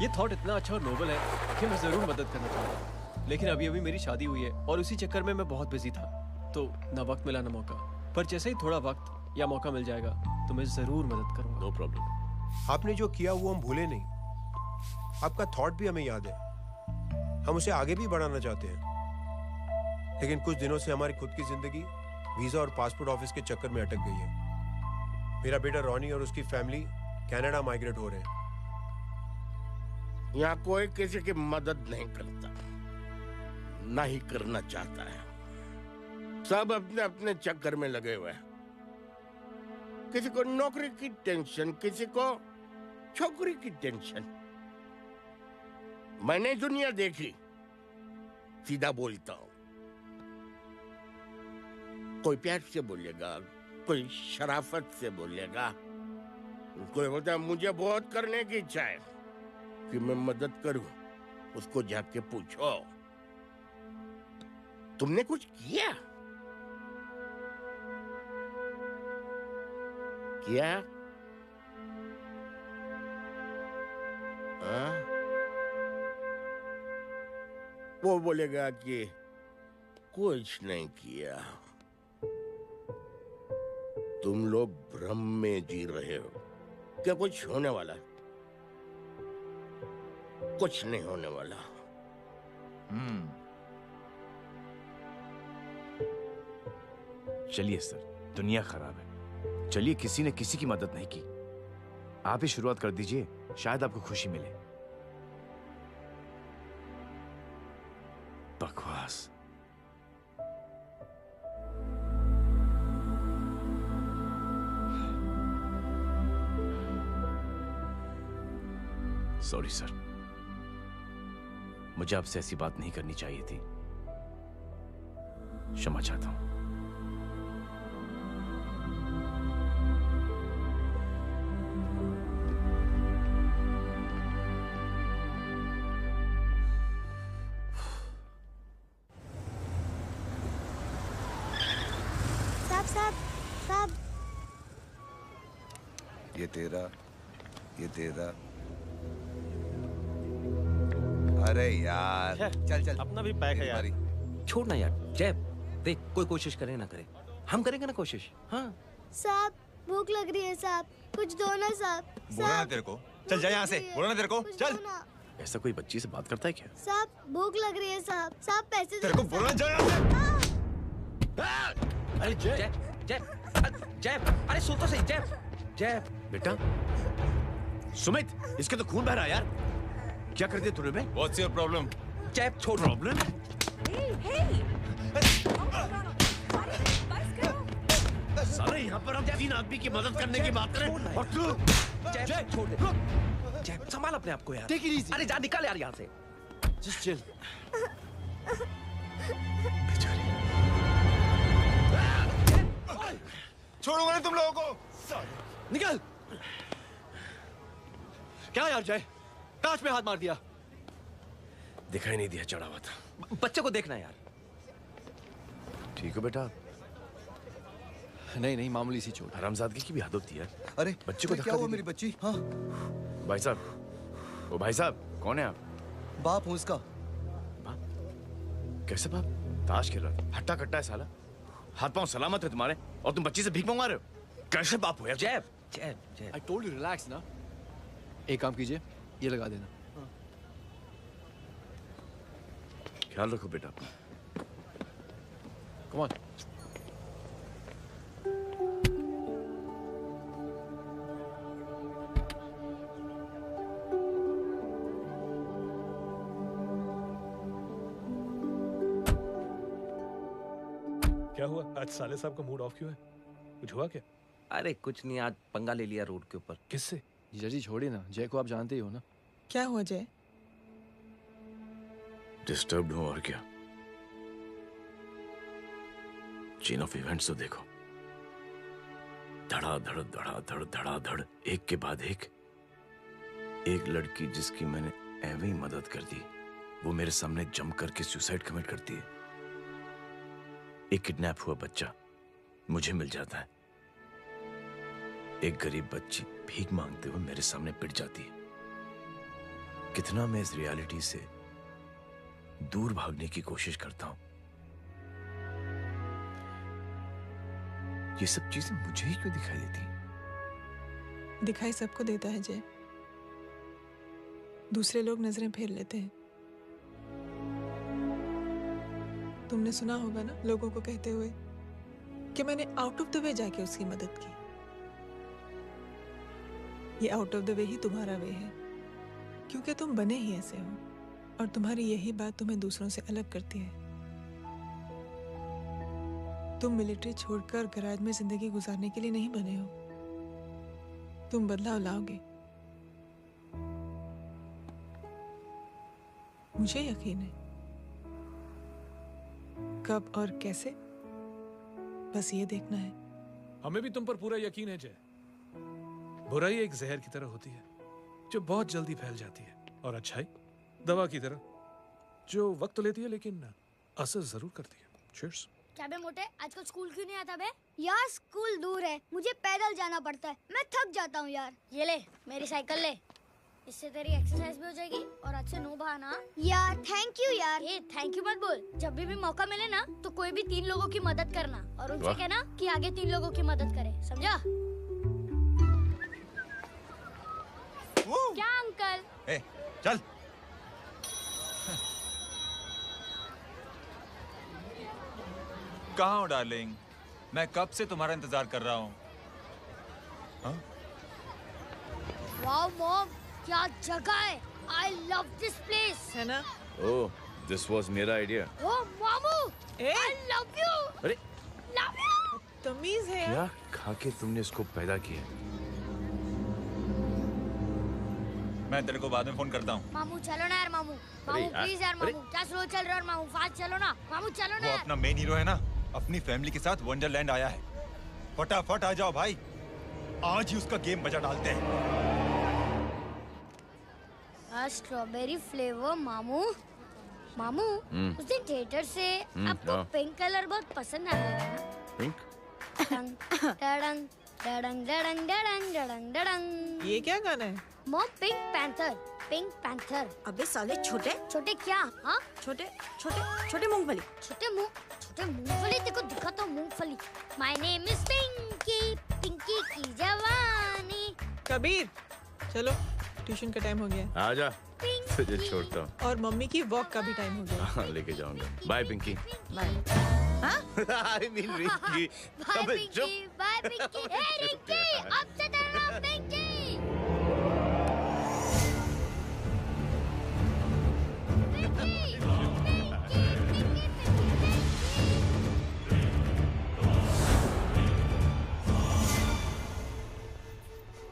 ये थॉट इतना अच्छा और नोबल है कि मैं जरूर मदद करना चाहूंगा, लेकिन अभी अभी मेरी शादी हुई है और उसी चक्कर में मैं बहुत बिजी था, तो ना वक्त मिला ना मौका। पर जैसे ही थोड़ा वक्त या मौका मिल जाएगा तो मैं जरूर मदद करूंगा। No problem. आपने जो किया वो हम भूले नहीं, आपका थॉट भी हमें याद है, हम उसे आगे भी बढ़ाना चाहते हैं। लेकिन कुछ दिनों से हमारी खुद की जिंदगी वीजा और पासपोर्ट ऑफिस के चक्कर में अटक गई है। मेरा बेटा रॉनी और उसकी फैमिली कनाडा माइग्रेट हो रहे हैं। यहाँ कोई किसी की मदद नहीं करता, ना ही करना चाहता है। सब अपने अपने चक्कर में लगे हुए हैं। किसी को नौकरी की टेंशन, किसी को छोकरी की टेंशन। मैंने दुनिया देखी, सीधा बोलता हूं। कोई प्यार से बोलेगा, कोई शराफत से बोलेगा, कोई बोलता है मुझे बहुत करने की इच्छा है कि मैं मदद करूं। उसको जाके पूछो, तुमने कुछ किया? क्या? वो बोलेगा कि कुछ नहीं किया। तुम लोग भ्रम में जी रहे हो। क्या कुछ होने वाला? कुछ नहीं होने वाला। चलिए सर, दुनिया खराब है, चलिए किसी ने किसी की मदद नहीं की, आप ही शुरुआत कर दीजिए, शायद आपको खुशी मिले। बकवास। सॉरी सर, मुझे आपसे ऐसी बात नहीं करनी चाहिए थी, क्षमा चाहता हूं। साहब, ये तेरा। अरे यार, चल अपना भी पैक है यार। छोड़ ना यार, जय देख, कोई कोशिश करे ना करे, हम करेंगे ना कोशिश। हाँ साहब, भूख लग रही है साहब, कुछ दो ना साहब। बोला ना तेरे को, चल जा यहाँ से, बोला ना तेरे को, चल। ऐसा कोई बच्ची से बात करता है क्या? साहब भूख लग रही है साहब, पैसे तेरे को बोला जा यहाँ से। अरे जय जय जय, अरे सुन तो सही। जय बेटा, सुमित, इसके तो खून बह रहा है यार। क्या कर दिया तूने बे? What's your problem? जय छोड़। प्रॉब्लम? सारे यहाँ पर हम 3 आदमी की मदद करने की बात करें और तू जय छोड़ दे। जय संभाल अपने आप को यार। Take it easy. अरे जा, निकल यार यहाँ से। Just chill. छोड़ूंगा ना तुम लोगों को। निकल। क्या यार जय, कांच पे हाथ मार दिया। दिखाई नहीं दिया, चढ़ा हुआ था। बच्चे को देखना यार। ठीक हो बेटा? नहीं, मामूली सी चोट। हरामजादगी की भी हद होती है। अरे बच्चे को क्या हुआ मेरी बच्ची? हाँ भाई साहब, ओ भाई साहब, कौन है आप? बाप हूँ उसका। बाप? कैसे बाप? ताश खेल रहा, हट्टा कट्टा है साला। हाथ पांव सलामत है तुम्हारे और तुम बच्ची से भीख मंगवा रहे हो? कैसे बाप हो यार? जय I told you relax ना. एक काम कीजिए, ये लगा देना. ख्याल रखो बेटा. Come on. क्या हुआ? आज साले साहब का मूड ऑफ क्यों है? कुछ हुआ क्या? अरे कुछ नहीं, आज पंगा ले लिया रोड के ऊपर. किससे? जीजा जी छोड़िए ना, जय को आप जानते ही हो ना. क्या हुआ जय? डिस्टर्ब्ड हूं और क्या. चेन ऑफ इवेंट्स तो देखो. धड़ाधड़ धड़ाधड़ धड़ाधड़, एक के बाद एक. एक लड़की जिसकी मैंने एवं ही मदद कर दी, वो मेरे सामने जंप करके सुसाइड कमिट करती है. एक किडनैप हुआ बच्चा मुझे मिल जाता है. एक गरीब बच्ची भीख मांगते हुए मेरे सामने पिट जाती है. कितना मैं इस रियलिटी से दूर भागने की कोशिश करता हूं. ये सब चीजें मुझे ही क्यों दिखाई देती हैं? दिखाई सबको देता है जय. दूसरे लोग नजरें फेर लेते हैं. तुमने सुना होगा ना लोगों को कहते हुए कि मैंने आउट ऑफ द वे जाके उसकी मदद की. ये आउट ऑफ द वे ही तुम्हारा वे है, क्योंकि तुम बने ही ऐसे हो और तुम्हारी यही बात तुम्हें दूसरों से अलग करती है. तुम मिलिट्री छोड़कर गैराज में जिंदगी गुजारने के लिए नहीं बने हो. तुम बदलाव लाओगे, मुझे यकीन है. कब और कैसे, बस ये देखना है. हमें भी तुम पर पूरा यकीन है जय. बुराई एक जहर की तरह होती है जो बहुत जल्दी फैल जाती है, और अच्छाई दवा की तरह जो वक्त लेती है लेकिन असर जरूर करती है. चीयर्स. क्या बे मोटे, आजकल स्कूल क्यों नहीं आता बे? यार स्कूल दूर है, मुझे पैदल जाना पड़ता है. मैं थक जाता हूँ यार. ये ले मेरी साइकिल ले, इससे तेरी एक्सरसाइज भी हो जाएगी और आज से नो बहाना. यार थैंक यू यार. ये थैंक यू मत बोल. जब भी मौका मिले ना तो कोई भी 3 लोगों की मदद करना और उनसे कहना कि आगे 3 लोगों की मदद करे, समझा? क्या अंकल? ए, चल. कहाँ हो डार्लिंग? मैं कब से तुम्हारा इंतजार कर रहा हूँ. वाओ मॉम, क्या जगह है. I love this place. है ना? ओह, दिस वाज मेरा आइडिया. ओ मामू, I love you. अरे Love you. तमीज है क्या खा के तुमने इसको पैदा किया? मैं तेरे को बाद में फोन करता हूँ. मामू चलो ना यार. मामू प्लीज यार. मामू क्या स्लो चल रहे हो? मामू फास्ट चलो ना. मामू चलो ना. वो अपना मेन हीरो है ना, अपनी फैमिली के साथ वंडरलैंड आया है. फटाफट आ जाओ भाई, आज ही उसका गेम बजा डालते हैं. Strawberry flavour. मामू मामू उस दिन थिएटर से आपको पिंक कलर बहुत पसंद आया था ना? पिंक? डडंग डडंग डडंग डडंग डडंग डडंग. ये क्या गाना है? Mom pink panther. Pink panther. अबे साले छोटे छोटे क्या? हाँ छोटे छोटे छोटे मूंगफली. छोटे मूंगफली. देखो दिखा तो मूंगफली. My name is Pinky, Pinky की जवानी. कबीर चलो, ट्यूशन का टाइम हो गया. आजा, तुझे छोड़ता हूँ. और मम्मी की वॉक का भी टाइम हो गया. हाँ, लेके जाऊंगा. Bye Pinky. Bye. I mean Rinky. Bye Pinky. Bye Pinky. Hey Rinky, अब से तेरा नाम पिंकी.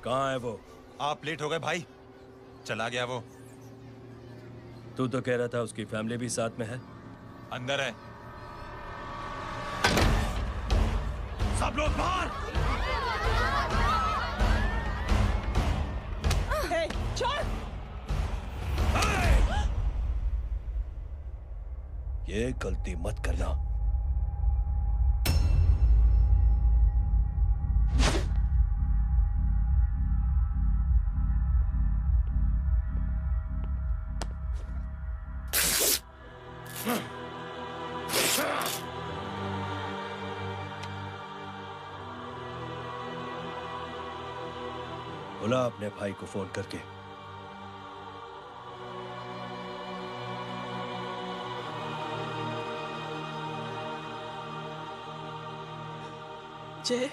कहाँ है वो? आप लेट हो गए भाई. चला गया वो. तू तो कह रहा था उसकी फैमिली भी साथ में है. अंदर है. सब लोग बाहर. छोड़. ये गलती मत करना. बुला अपने भाई को फोन करके। जय,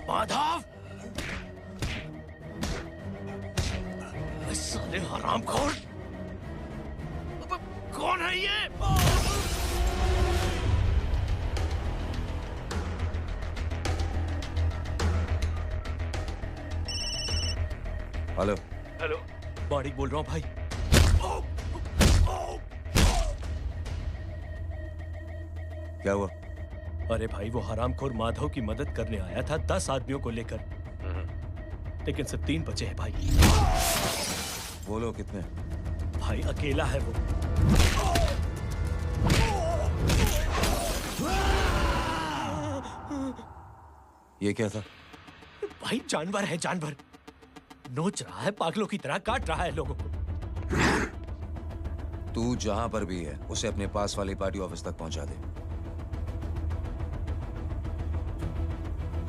माधव, साले हरामखोर, कौन है ये? हेलो। हेलो, माणिक बोल रहा हूँ भाई। क्या हुआ? अरे भाई, वो हरामखोर माधव की मदद करने आया था 10 आदमियों को लेकर, लेकिन सिर्फ 3 बचे हैं भाई। बोलो कितने? भाई अकेला है वो। ये क्या था? भाई जानवर है, जानवर। नोच रहा है, पागलों की तरह काट रहा है लोगों को। तू जहां पर भी है उसे अपने पास वाली पार्टी ऑफिस तक पहुंचा दे।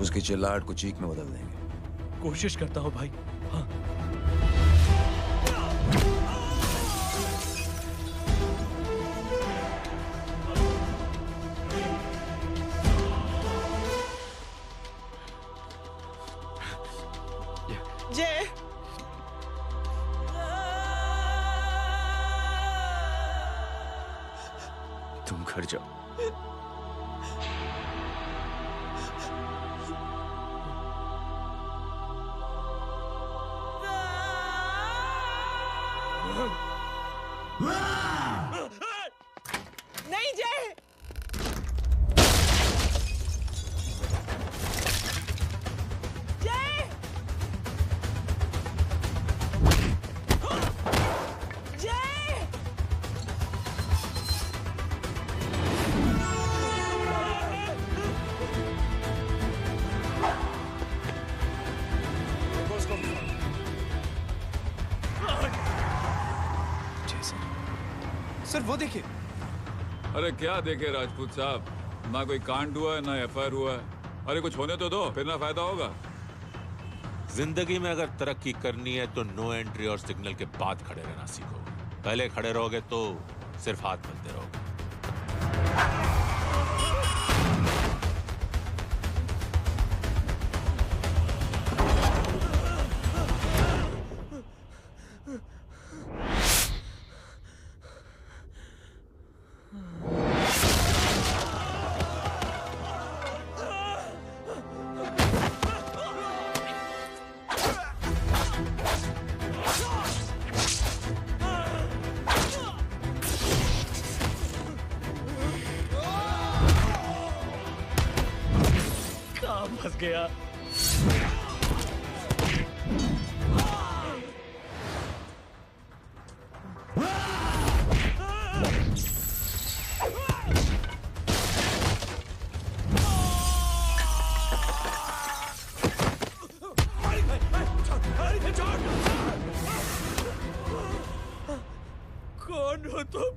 उसकी चिल्लाहट को चीख में बदल देंगे। कोशिश करता हूं भाई। हाँ। जय, तुम घर जाओ। नहीं जय, जय, जय, सर वो देखिए। अरे क्या देखे राजपूत साहब, ना कोई कांड हुआ है ना एफआईआर हुआ है। अरे कुछ होने तो दो, फिर ना फायदा होगा। जिंदगी में अगर तरक्की करनी है तो नो एंट्री और सिग्नल के बाद खड़े रहना सीखो। पहले खड़े रहोगे तो सिर्फ हाथ मिलते रहोगे। फंस गया। कौन हो तुम?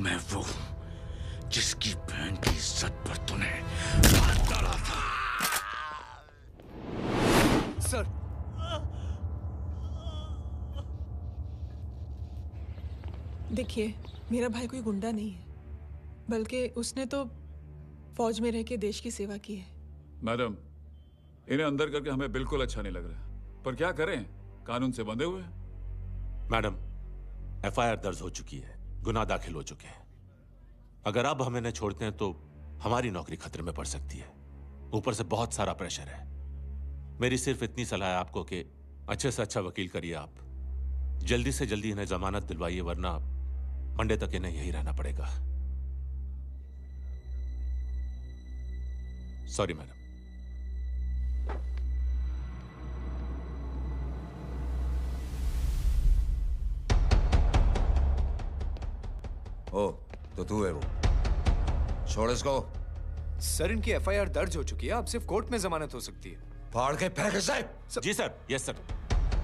मैं वो हूं जिसकी बहन की इज्जत पर तूने हाथ डाला था। सर, देखिए, मेरा भाई कोई गुंडा नहीं है, बल्कि उसने तो फौज में रह के देश की सेवा की है। मैडम, इन्हें अंदर करके हमें बिल्कुल अच्छा नहीं लग रहा, पर क्या करें, कानून से बंधे हुए हैं। मैडम, एफआईआर दर्ज हो चुकी है, गुनाह दाखिल हो चुके हैं। अगर अब हम इन्हें छोड़ते हैं तो हमारी नौकरी खतरे में पड़ सकती है। ऊपर से बहुत सारा प्रेशर है। मेरी सिर्फ इतनी सलाह है आपको कि अच्छे से अच्छा वकील करिए आप। जल्दी से जल्दी इन्हें जमानत दिलवाइए, वरना मंडे तक इन्हें यही रहना पड़ेगा। Sorry madam. ओ, तो तू है वो। छोड़ इसको। सर, इनकी एफआईआर दर्ज हो चुकी है, अब सिर्फ कोर्ट में जमानत हो सकती है। फाड़ के फेंक साहब। जी सर। Yes sir.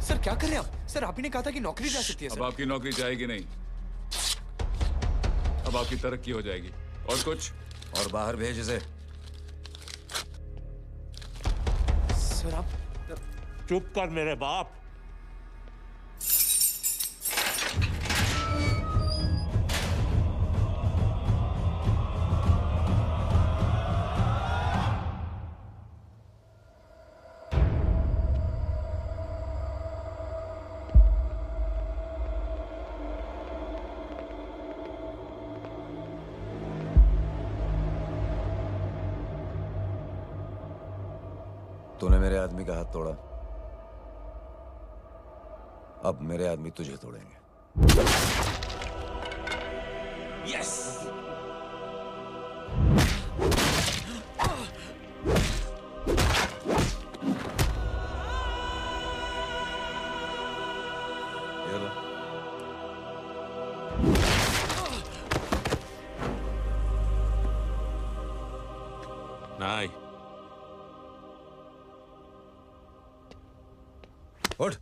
सर क्या कर रहे हैं आप? सर, आप ही ने कहा था कि नौकरी जा सकती है। अब आपकी नौकरी जाएगी नहीं, अब आपकी तरक्की हो जाएगी। और कुछ? और बाहर भेज इसे। सर आप चुप कर मेरे बाप। तूने मेरे आदमी का हाथ तोड़ा, अब मेरे आदमी तुझे तोड़ेंगे। यस। नहीं। उठ।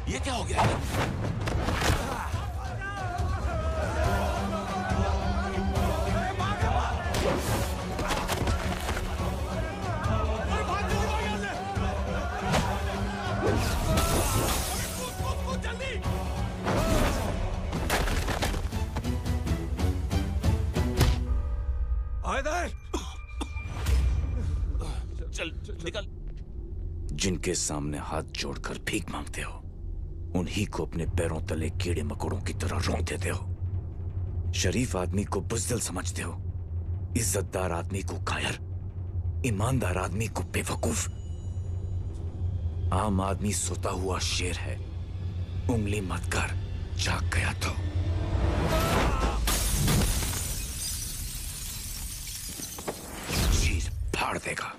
ये क्या हो गया? चल निकल। जिनके सामने हाथ जोड़कर भीख मांगते हो, उन्हीं को अपने पैरों तले कीड़े मकोड़ों की तरह रोक देते हो। शरीफ आदमी को बुज़दिल समझते हो, इज्जतदार आदमी को कायर, ईमानदार आदमी को बेवकूफ। आम आदमी सोता हुआ शेर है, उंगली मत कर, जाग गया तो। चीर फाड़ देगा।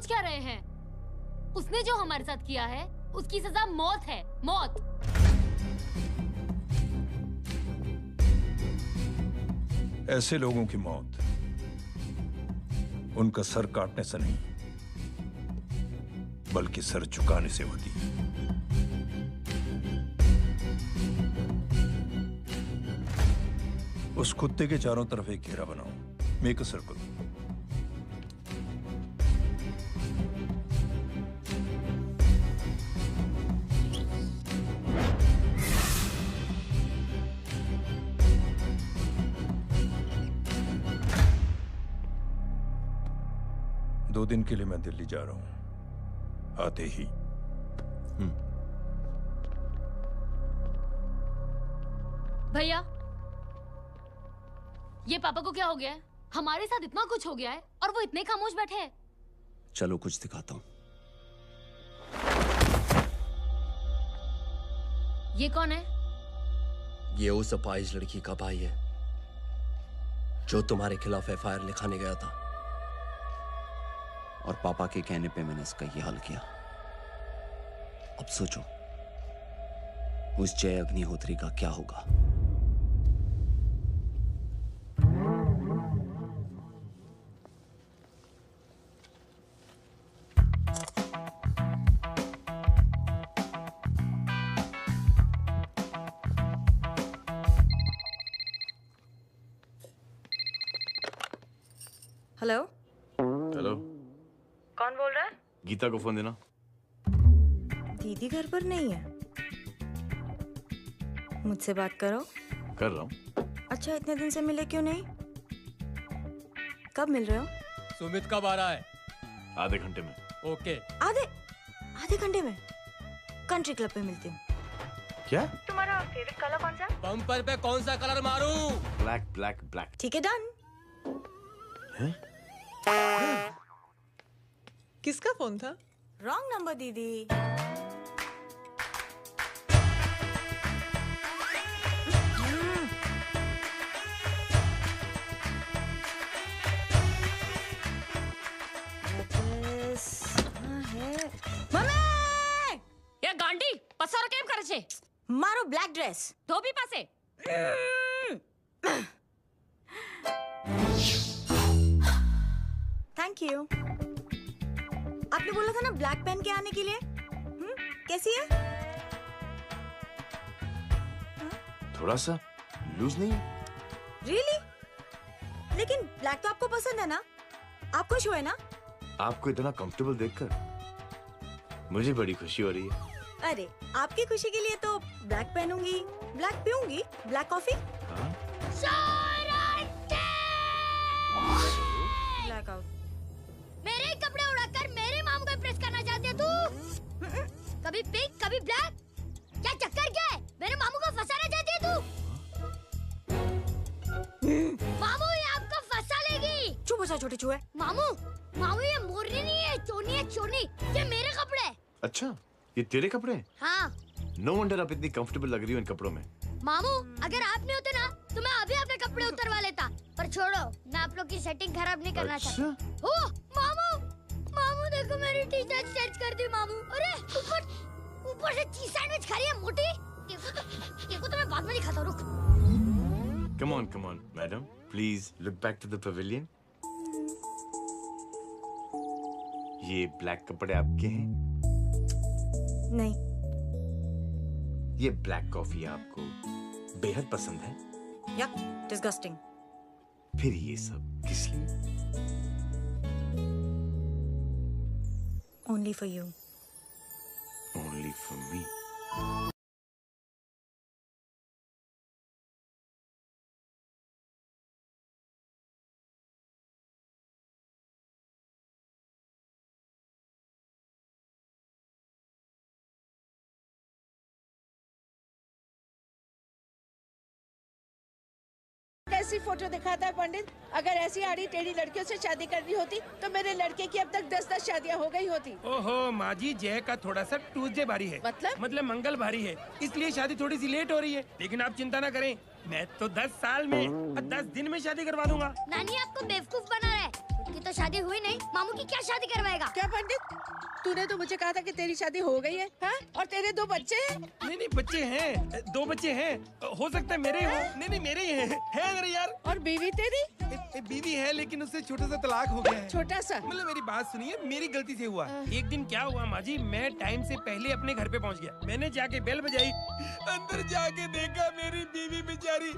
सोच क्या रहे हैं? उसने जो हमारे साथ किया है उसकी सजा मौत है, मौत। ऐसे लोगों की मौत उनका सर काटने से नहीं बल्कि सर झुकाने से होती है। उस कुत्ते के चारों तरफ एक घेरा बनाओ, मेक अ सर्कल। दो दिन के लिए मैं दिल्ली जा रहा हूं, आते ही। भैया, ये पापा को क्या हो गया है? हमारे साथ इतना कुछ हो गया है और वो इतने खामोश बैठे हैं। चलो कुछ दिखाता हूं। ये कौन है? ये उस अपाहिज लड़की का भाई है जो तुम्हारे खिलाफ एफआईआर लिखाने गया था, और पापा के कहने पे मैंने इसका ये हाल किया। अब सोचो उस जय अग्निहोत्री का क्या होगा। हेलो। हेलो, कौन बोल रहा है? गीता को फोन देना। दीदी घर पर नहीं है। मुझसे बात करो। कर रहा हूँ। अच्छा, इतने दिन से मिले क्यों नहीं? कब मिल रहे हो? सुमित कब आ रहा है? आधे घंटे में। ओके। आधे घंटे में कंट्री क्लब पे मिलती हूँ। क्या? तुम्हारा फेवरेट कलर कौन सा? बम्पर पे कौन सा कलर मारूं? Black black black. ठीक है, डन। किसका फोन था? रॉन्ग नंबर दीदी। ये गांडी पसार केम करे छे? मारो ब्लैक ड्रेस धोबी पासे। Thank you. आपने बोला था ना ब्लैक पेन के आने के लिए। कैसी है? थोड़ा सा लूज नहीं? रियली? लेकिन ब्लैक तो आपको पसंद है ना? आप खुश हुए ना? आपको इतना कंफर्टेबल देखकर मुझे बड़ी खुशी हो रही है। अरे, आपकी खुशी के लिए तो ब्लैक पहनूंगी, ब्लैक पीऊंगी, ब्लैक कॉफी। Black out. मेरे कपड़े उड़ाकर मेरे मामू को इम्प्रेस करना चाहती है तू? कभी पिंक, कभी ब्लैक। क्या चक्कर क्या है? मेरे मामू को फंसाना चाहती है तू? मामू, ये आपको फंसा लेगी। चुप हो जा छोटे चूहे। मामू, मामू ये मोरनी नहीं है, चोनी है, चोनी। ये मेरे कपड़े हैं। अच्छा, ये तेरे कपड़े हैं? हाँ। नो वंडर आप इतनी कंफर्टेबल लग रही हो इन कपड़ों में। मामू, अगर आप नहीं होते ना तो मैं अभी अपने कपड़े उतरवा लेता। पर छोड़ो, मैं आप लोग की सेटिंग खराब नहीं करना चाहता। ओह, मामू, मामू देखो मेरी टी शर्ट चेंज कर दी मामू। अरे ऊपर से चीज सैंडविच खा रही है मोटी। देखो तो मैं बाद में दिखाता हूँ, रुक। Come on, madam. Please look back to the pavilion. ये ब्लैक कपड़े आपके हैं? नहीं। ये ब्लैक कॉफी आपको बेहद पसंद है? Yuck, disgusting. फिर ये सब किस लिए? Only for you. Only for me. कैसी फोटो दिखाता है पंडित? अगर ऐसी आड़ी टेढ़ी लड़कियों से शादी करनी होती तो मेरे लड़के की अब तक 10-10 शादियां हो गई होती। ओहो माँ जी, जय का थोड़ा सा ट्यूसडे भारी है। मतलब मंगल भारी है, इसलिए शादी थोड़ी सी लेट हो रही है। लेकिन आप चिंता ना करें, मैं तो 10 साल में और 10 दिन में शादी करवा दूंगा। नानी आपको बेवकूफ बना रहा है, क्योंकि तो शादी हुई नहीं, मामू की क्या शादी करवाएगा? क्या पंडित, तूने तो मुझे कहा था कि तेरी शादी हो गई है, हाँ? और तेरे 2 बच्चे हैं? नहीं बच्चे हैं, 2 बच्चे हैं। हो सकता है मेरे हो। नहीं मेरे ही हैं। है मेरे यार। और बीवी तेरी? बीवी है लेकिन उससे छोटा सा तलाक हो गया है। छोटा सा? मतलब मेरी बात सुनिए, मेरी गलती से हुआ। एक दिन क्या हुआ माँ जी, मैं टाइम से पहले अपने घर पे पहुँच गया। मैंने जाके बेल बजाई, अंदर जाके देखा मेरी बीवी बेचारी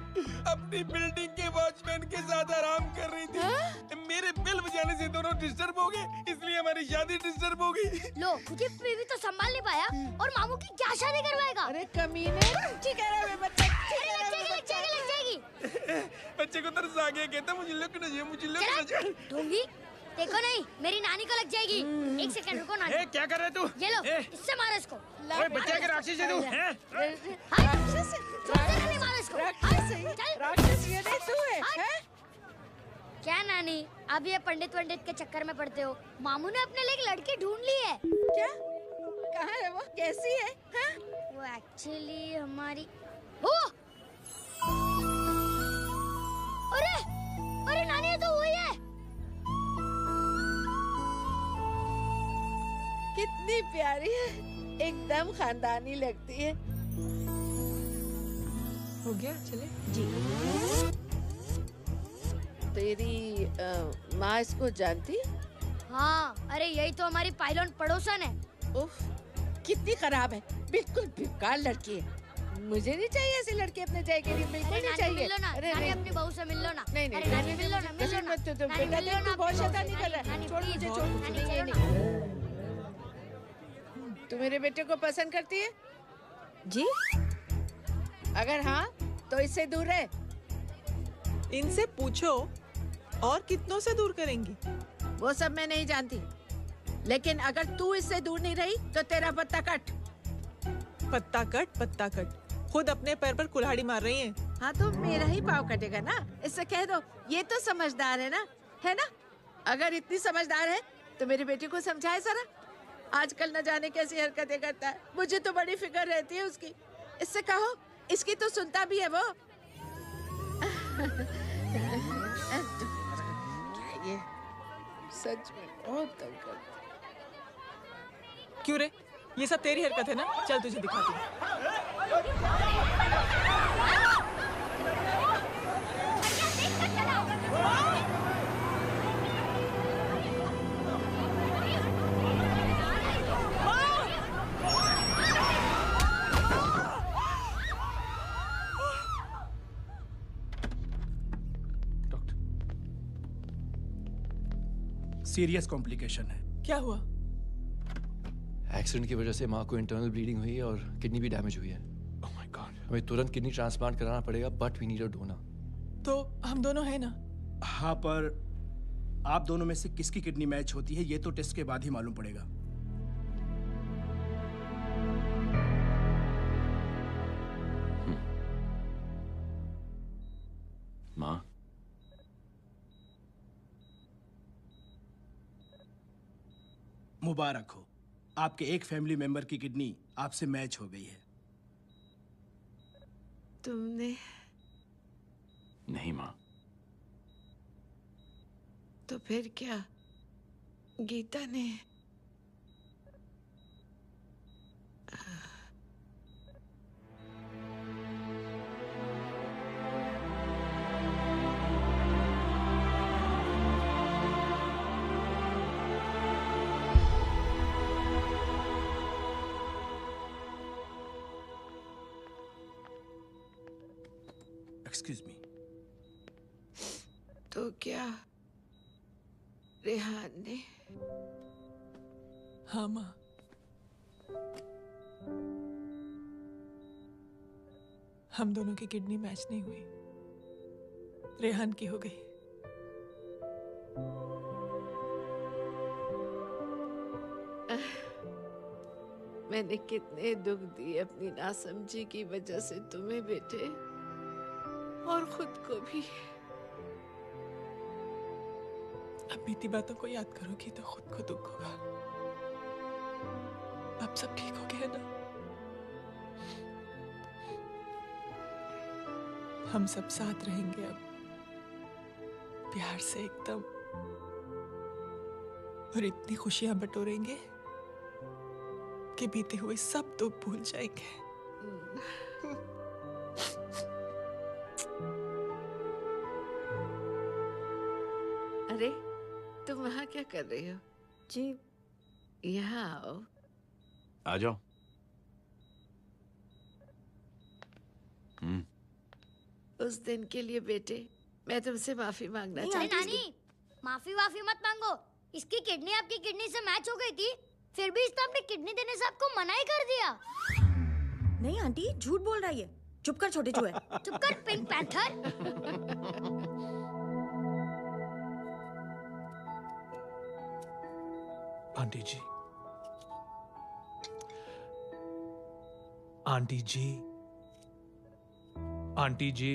अपनी बिल्डिंग के वॉचमैन के साथ आराम कर रही थी। मेरे बेल बजाने से दोनों डिस्टर्ब हो गए, इसलिए हमारी शादी डिस्टर्ब हो गई। लो, मुझे बीवी तो संभाल नहीं पाया और मामू की क्या शादी करवाएगा? अरे कमीने, ठीक है रे बच्चा, लग जाएगी। बच्चे को तरस आ गया, कहता मुझे लगना चाहिए, मुझे लगना चाहिए। दूंगी, देखो नहीं, मेरी नानी को लग जाएगी। 1 सेकंड रुको नानी। क्या कर रहे तू? ये लो, इससे मारो इसको। ओए बच्चे के राक्षस है तू, हैं? राक्षस मारो इसको। राक्षस ये नहीं तू है? क्या नानी, अब ये पंडित के चक्कर में पड़ते हो? मामू ने अपने लिए एक लड़की ढूंढ ली है। क्या? कहाँ है वो? कैसी है? हाँ? वो एक्चुअली हमारी अरे नानी, ये तो वही है। कितनी प्यारी है, एकदम खानदानी लगती है। हो गया, चले जी। तेरी माँ इसको जानती? हाँ, अरे यही तो हमारी पाइलॉन पड़ोसन है। उफ, कितनी खराब है, बिल्कुल बेकार लड़की है। मुझे नहीं चाहिए ऐसी लड़की अपने जय के लिए, बिल्कुल नहीं चाहिए। मिल लो ना, नानी अपनी बहू से मिल लो ना। नहीं अरे नानी मिल लो ना, मिल लो ना। बेटा देख, तू बहुत शैतानी कर रहा है। छोड़ मुझे, छोड़ मुझे। नहीं, तू मेरे बेटे को पसंद करती है? जी। अगर हाँ तो इससे दूर रहे। इनसे पूछो और कितनों से दूर करेंगी? वो सब मैं नहीं जानती, लेकिन अगर तू इससे दूर नहीं रही तो तेरा पत्ता कट। पत्ता कट, खुद अपने पैर पर कुल्हाड़ी मार रही हैं। हाँ तो मेरा ही पाँव कटेगा ना, इससे कह दो। ये तो समझदार है ना? अगर इतनी समझदार है तो मेरी बेटी को समझाए जरा। आजकल न जाने कैसी हरकतें करता है, मुझे तो बड़ी फिक्र रहती है उसकी। इससे कहो, इसकी तो सुनता भी है वो। ये सच में बहुत तंग करता है। क्यों रे, ये सब तेरी हरकत है ना? चल तुझे दिखाती हूँ। सीरियस कॉम्प्लिकेशन है। क्या हुआ? एक्सीडेंट की वजह से माँ को इंटरनल ब्लीडिंग हुई है और किडनी भी डैमेज हुई है। Oh my god. हमें तुरंत किडनी ट्रांसप्लांट कराना पड़ेगा, but we need a donor. तो हम दोनों हैं ना? हाँ, पर आप दोनों में से किसकी किडनी मैच होती है ये तो टेस्ट के बाद ही मालूम पड़ेगा। माँ, मुबारक हो, आपके एक फैमिली मेंबर की किडनी आपसे मैच हो गई है। तुमने? नहीं माँ। तो फिर क्या? गीता ने? Excuse me. तो क्या रेहान ने? हाँ माँ, हम दोनों की किडनी मैच नहीं हुई, रेहान की हो गई। मैंने कितने दुख दिए अपनी नासमझी की वजह से तुम्हें बेटे, और खुद को भी। अब बीती बातों को याद करोगी तो खुद को दुख होगा। अब सब ठीक हो गया ना? हम सब साथ रहेंगे अब, प्यार से एकदम और इतनी खुशियां बटोरेंगे कि बीते हुए सब दुख भूल जाएंगे। अरे तुम वहाँ क्या कर रही हो? जी यहाँ आओ। आ जाओ। उस दिन के लिए बेटे मैं तुमसे माफी मांगना चाहती हूँ। नानी माफी वाफी मत मांगो। इसकी किडनी आपकी किडनी से मैच हो गई थी, फिर भी इसने अपनी किडनी देने से आपको मना ही कर दिया। नहीं आंटी, झूठ बोल रही है। चुप कर छोटे चूहे। चुप कर पिंक पैंथर। आंटी जी, आंटी जी, आंटी जी,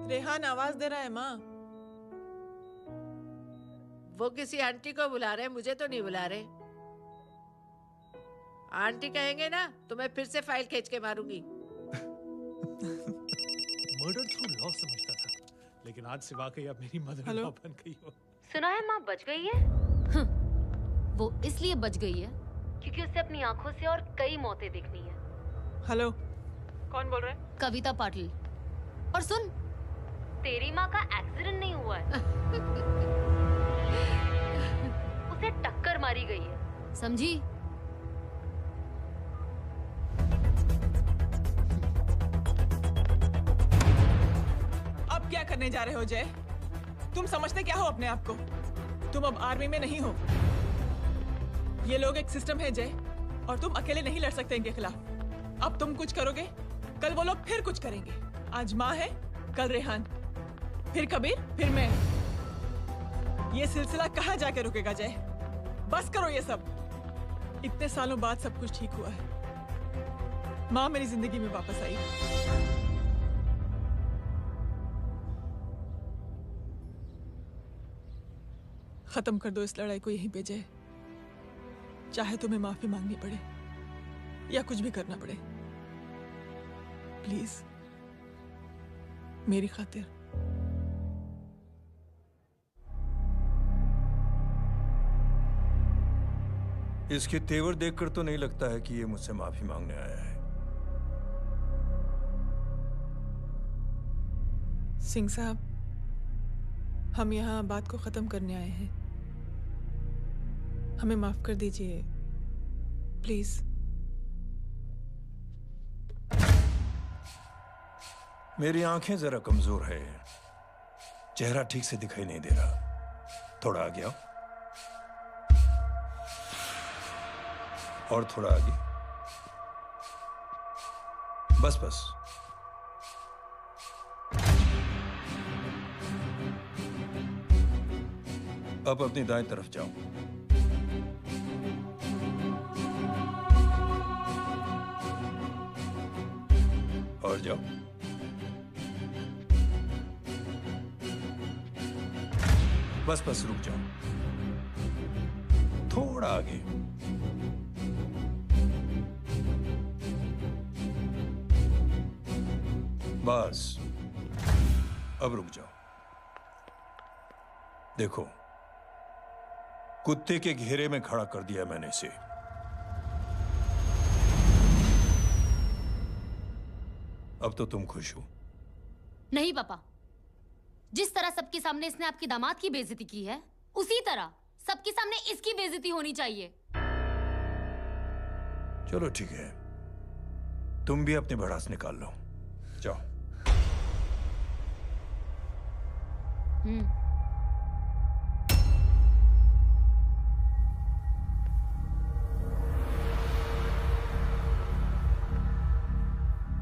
रेहान आवाज दे रहा है माँ। वो किसी आंटी को बुला रहे हैं, मुझे तो नहीं बुला रहे। आंटी कहेंगे ना तो मैं फिर से फाइल खींच के मारूंगी। मर्डर थ्रू लॉ समझता था, लेकिन आज से वाकई अब मेरी मदर इन लॉ बन गई हो। सुना है माँ बच गई है। वो इसलिए बच गई है क्योंकि उसे अपनी आंखों से और कई मौतें देखनी है। हेलो, कौन बोल रहा है? कविता पाटिल। और सुन, तेरी माँ का एक्सीडेंट नहीं हुआ है। उसे टक्कर मारी गई है, समझी? अब क्या करने जा रहे हो जय? तुम समझते क्या हो अपने आप को? तुम अब आर्मी में नहीं हो। ये लोग एक सिस्टम है जय, और तुम अकेले नहीं लड़ सकते इनके खिलाफ। अब तुम कुछ करोगे, कल वो लोग फिर कुछ करेंगे। आज माँ है, कल रेहान, फिर कबीर, फिर मैं। ये सिलसिला कहाँ जाके रुकेगा जय? बस करो ये सब। इतने सालों बाद सब कुछ ठीक हुआ है। माँ मेरी जिंदगी में वापस आई। खत्म कर दो इस लड़ाई को यहीं पे जय। चाहे तुम्हें माफी मांगनी पड़े या कुछ भी करना पड़े, प्लीज मेरी खातिर। इसके तेवर देखकर तो नहीं लगता है कि ये मुझसे माफी मांगने आया है। सिंह साहब, हम यहाँ बात को खत्म करने आए हैं। हमें माफ कर दीजिए प्लीज। मेरी आंखें जरा कमजोर है, चेहरा ठीक से दिखाई नहीं दे रहा। थोड़ा आगे आओ, और थोड़ा आगे। बस बस। अब अपनी दाएं तरफ जाओ। और जाओ। बस बस रुक जाओ, थोड़ा आगे। बस अब रुक जाओ। देखो, कुत्ते के घेरे में खड़ा कर दिया मैंने इसे। अब तो तुम खुश हो? नहीं पापा, जिस तरह सबके सामने इसने आपकी दामाद की बेइज्जती की है, उसी तरह सबके सामने इसकी बेइज्जती होनी चाहिए। चलो ठीक है, तुम भी अपनी भड़ास निकाल लो। जाओ।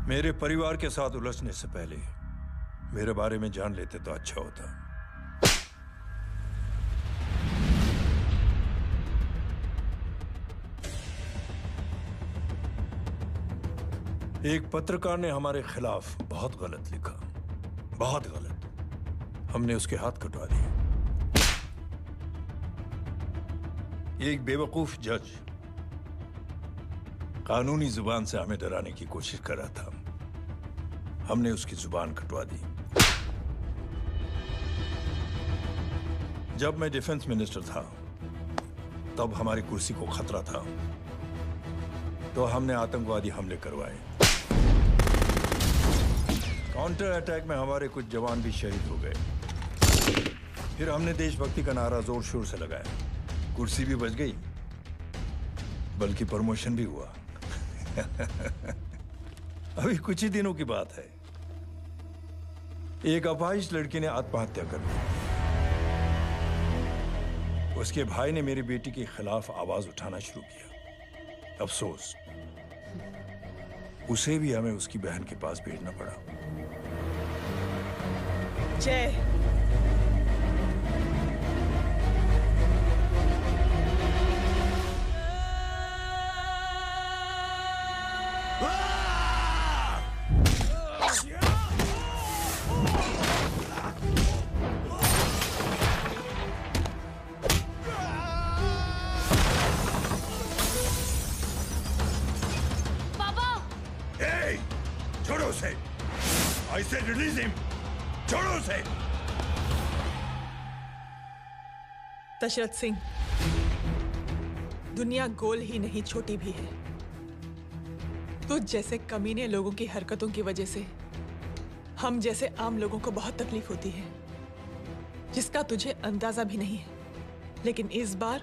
मेरे परिवार के साथ उलझने से पहले मेरे बारे में जान लेते तो अच्छा होता। एक पत्रकार ने हमारे खिलाफ बहुत गलत लिखा, बहुत गलत। हमने उसके हाथ कटवा दिए। एक बेवकूफ जज कानूनी जुबान से हमें डराने की कोशिश कर रहा था। हमने उसकी जुबान कटवा दी। जब मैं डिफेंस मिनिस्टर था तब हमारी कुर्सी को खतरा था, तो हमने आतंकवादी हमले करवाए। काउंटर अटैक में हमारे कुछ जवान भी शहीद हो गए। फिर हमने देशभक्ति का नारा जोर शोर से लगाया। कुर्सी भी बच गई, बल्कि प्रमोशन भी हुआ। अभी कुछ ही दिनों की बात है, एक अपाहिज लड़की ने आत्महत्या कर ली। उसके भाई ने मेरी बेटी के खिलाफ आवाज उठाना शुरू किया। अफसोस, उसे भी हमें उसकी बहन के पास भेजना पड़ा। जय, छोड़ो उसे। I said release him. छोड़ो उसे। दशरथ सिंह, दुनिया गोल ही नहीं छोटी भी है। तुझ जैसे कमीने लोगों की हरकतों की वजह से हम जैसे आम लोगों को बहुत तकलीफ होती है, जिसका तुझे अंदाजा भी नहीं है। लेकिन इस बार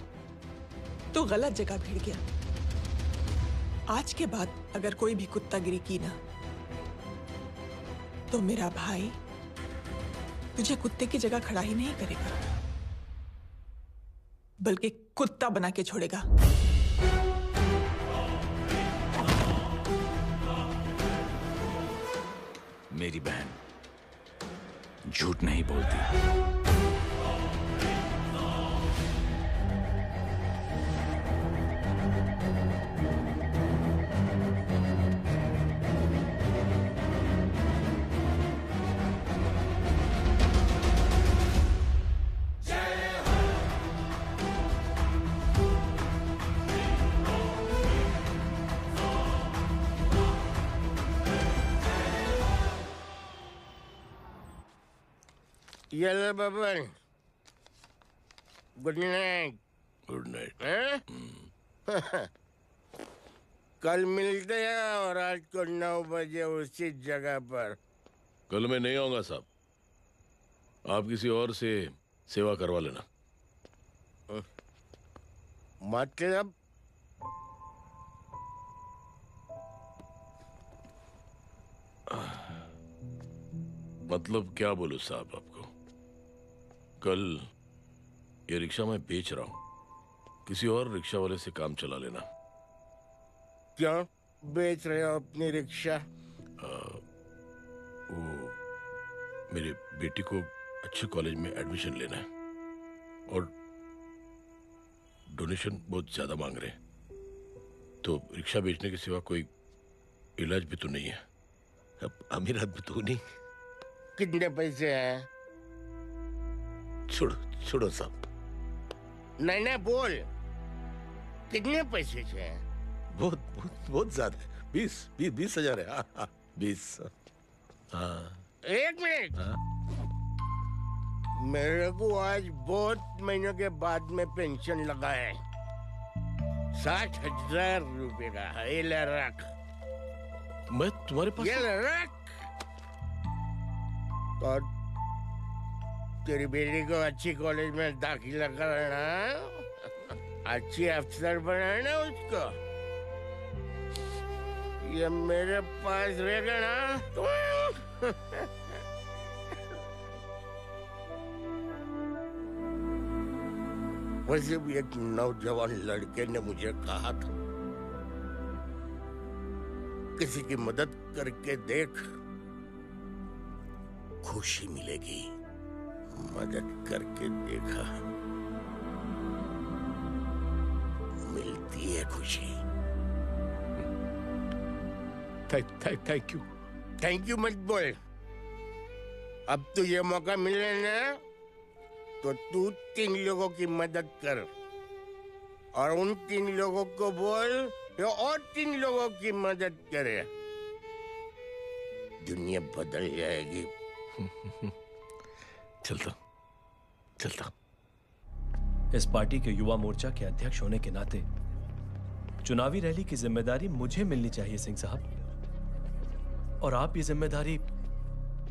तो गलत जगह भिड़ गया। आज के बाद अगर कोई भी कुत्तागिरी की ना, तो मेरा भाई तुझे कुत्ते की जगह खड़ा ही नहीं करेगा, बल्कि कुत्ता बना के छोड़ेगा। मेरी बहन झूठ नहीं बोलती। Yellow bubble. Good night. Good night. कल मिलते हैं और आज को 9 बजे उसी जगह पर। कल मैं नहीं आऊंगा साहब, आप किसी और से सेवा करवा लेना। मतलब? मतलब क्या बोलूं साहब आपको। कल ये रिक्शा मैं बेच रहा हूं, किसी और रिक्शा वाले से काम चला लेना। क्यों बेच रहे हो अपनी रिक्शा? वो मेरे बेटी को अच्छे कॉलेज में एडमिशन लेना है और डोनेशन बहुत ज्यादा मांग रहे हैं, तो रिक्शा बेचने के सिवा कोई इलाज भी तो नहीं है। अब अमीर आदमी तो नहीं। कितने पैसे हैं? छोड़ो छोड़ो साहब। नहीं बोल, कितने पैसे हैं? बहुत बहुत बहुत ज्यादा है। 20,000 है। हाँ 20। हाँ 1 मिनट। मेरे को आज बहुत महीनों के बाद में पेंशन लगा है। 60,000 रुपए का। ये ले रख। मैं तुम्हारे पास? ये ले रख। और तेरी बेटी को अच्छी कॉलेज में दाखिला कराना, अच्छी अफसर बनाना उसको। ये मेरे पास रहेगा ना तो वैसे भी एक नौजवान लड़के ने मुझे कहा था, किसी की मदद करके देख, खुशी मिलेगी। मदद करके देखा, मिलती है खुशी। Thank you. थैंक यू मत बोल। अब तो ये मौका मिले ना, तो तू 3 लोगों की मदद कर और उन 3 लोगों को बोल ये और 3 लोगों की मदद करे। दुनिया बदल जाएगी। चलता। इस पार्टी के युवा मोर्चा के अध्यक्ष होने के नाते चुनावी रैली की जिम्मेदारी मुझे मिलनी चाहिए सिंह साहब, और आप ये जिम्मेदारी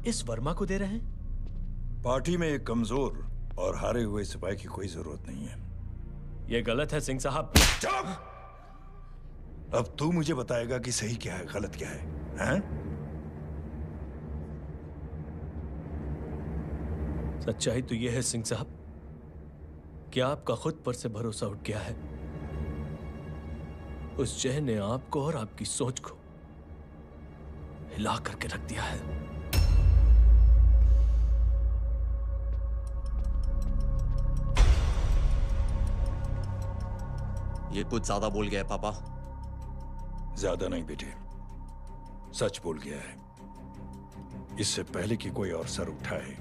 इस वर्मा को दे रहे हैं। पार्टी में एक कमजोर और हारे हुए सिपाही की कोई जरूरत नहीं है। ये गलत है सिंह साहब। चुप! अब तू मुझे बताएगा कि सही क्या है, गलत क्या है, हैं? सच्चाई तो यह है सिंह साहब कि आपका खुद पर से भरोसा उठ गया है। उस जय ने आपको और आपकी सोच को हिला करके रख दिया है। ये कुछ ज्यादा बोल गया है पापा। ज्यादा नहीं बेटे, सच बोल गया है। इससे पहले कि कोई और सर उठाए,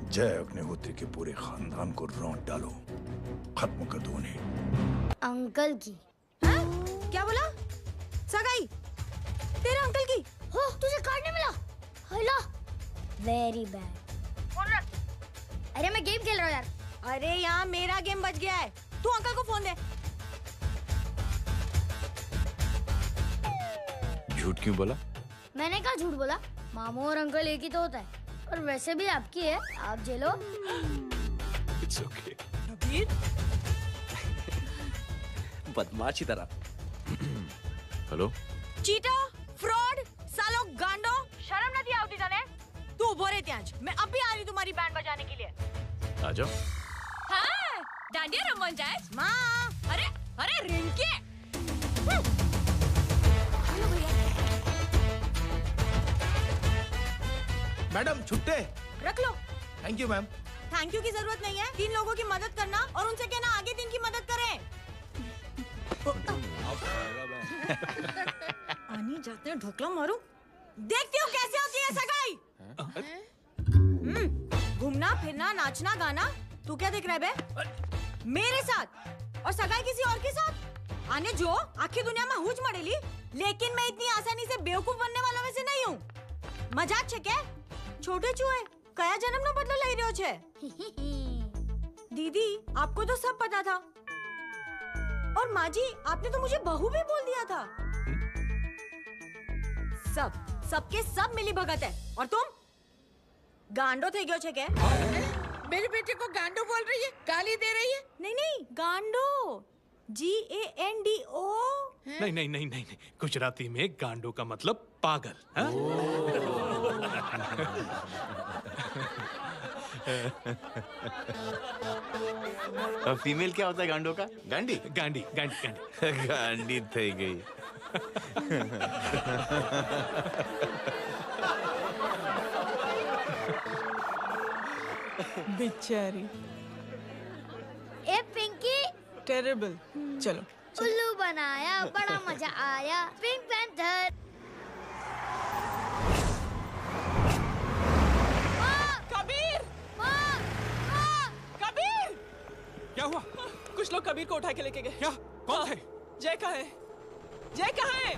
जय अग्निहोत्री के पूरे खानदान को रौंद डालो, खत्म कर दो उन्हें। अंकल की। हाँ? क्या बोला? सगाई तेरे अंकल की? हो, तुझे कार्ड नहीं मिला? Hello, very bad. फोन रख। अरे मैं गेम खेल रहा हूँ यार। अरे यहाँ मेरा गेम बच गया है, तू अंकल को फोन दे। झूठ क्यों बोला? मैंने कहा झूठ बोला? मामू और अंकल एक ही तो होता है, और वैसे भी आपकी है, आप झेलो। It's okay. बदमाशी तरह। हेलो, चीटा, फ्रॉड, सालो गांडो, शर्म नहीं आती तने? तू उभो रे त्याज, मैं अब भी आ रही तुम्हारी बैंड बजाने के लिए। आ जाओ। हाँ, डांडिया रमन जाए। माँ, अरे अरे रिंकी। मैडम छुट्टे। रख लो। Thank you ma'am. Thank you की जरूरत नहीं है, 3 लोगों की मदद करना और उनसे कहना आगे दिन की मदद करें। आनी जाते हैं ढोकला मारूं। देखती हूँ कैसे होती है सगाई। घूमना फिरना नाचना गाना, तू क्या देख रहा है बे? मेरे साथ और सगाई किसी और के साथ। आने जो आखिर दुनिया में हुज मड़ेली, लेकिन मैं इतनी आसानी से बेवकूफ बनने वाला में से नहीं हूँ। मजाक छे क्या? छोटे चूहे कया जन्म नो बदलो लई रह्यो छे। दीदी आपको तो सब पता था, और माँ जी आपने तो मुझे बहू भी बोल दिया था। सबके सब मिली भगत है, और तुम गांडो थे गयो छे क्या? मेरे बेटे को गांडो बोल रही है, गाली दे रही है। नहीं गांडो, GANDO। नहीं नहीं नहीं नहीं, गुजराती में गांडो का मतलब पागल। हाँ? फीमेल क्या होता है गांडो का? गांडी गांडी गांडी गांडी गांडी थई गई। बेचारी। ए पिंकी। टेरेबल। चलो उल्लू बनाया, बड़ा मजा आया। Pink panther. कबीर! कबीर! क्या हुआ? कुछ लोग कबीर को उठा के लेके गए। क्या? कौन थे? जय कहाँ है? जय कहाँ है?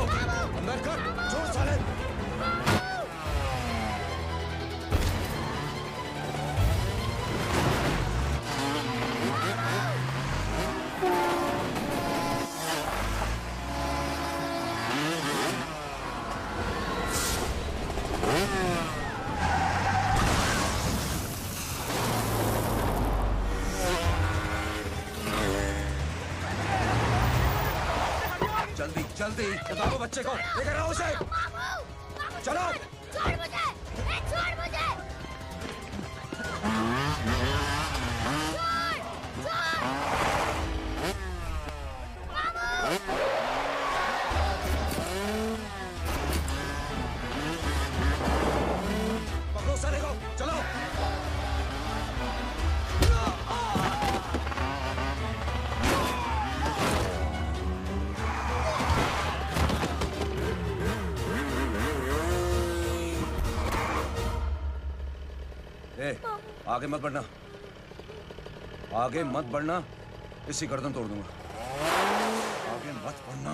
अंदर कर, छोड़ साले। जल्दी जल्दी बताओ बच्चे को, लेकर आओ उसे। चलो। छोड़ मुझे, छोड़ मुझे। पकड़ो साले को, चलो। आगे मत बढ़ना, आगे मत बढ़ना, इसी गर्दन तोड़ दूंगा। आगे मत बढ़ना।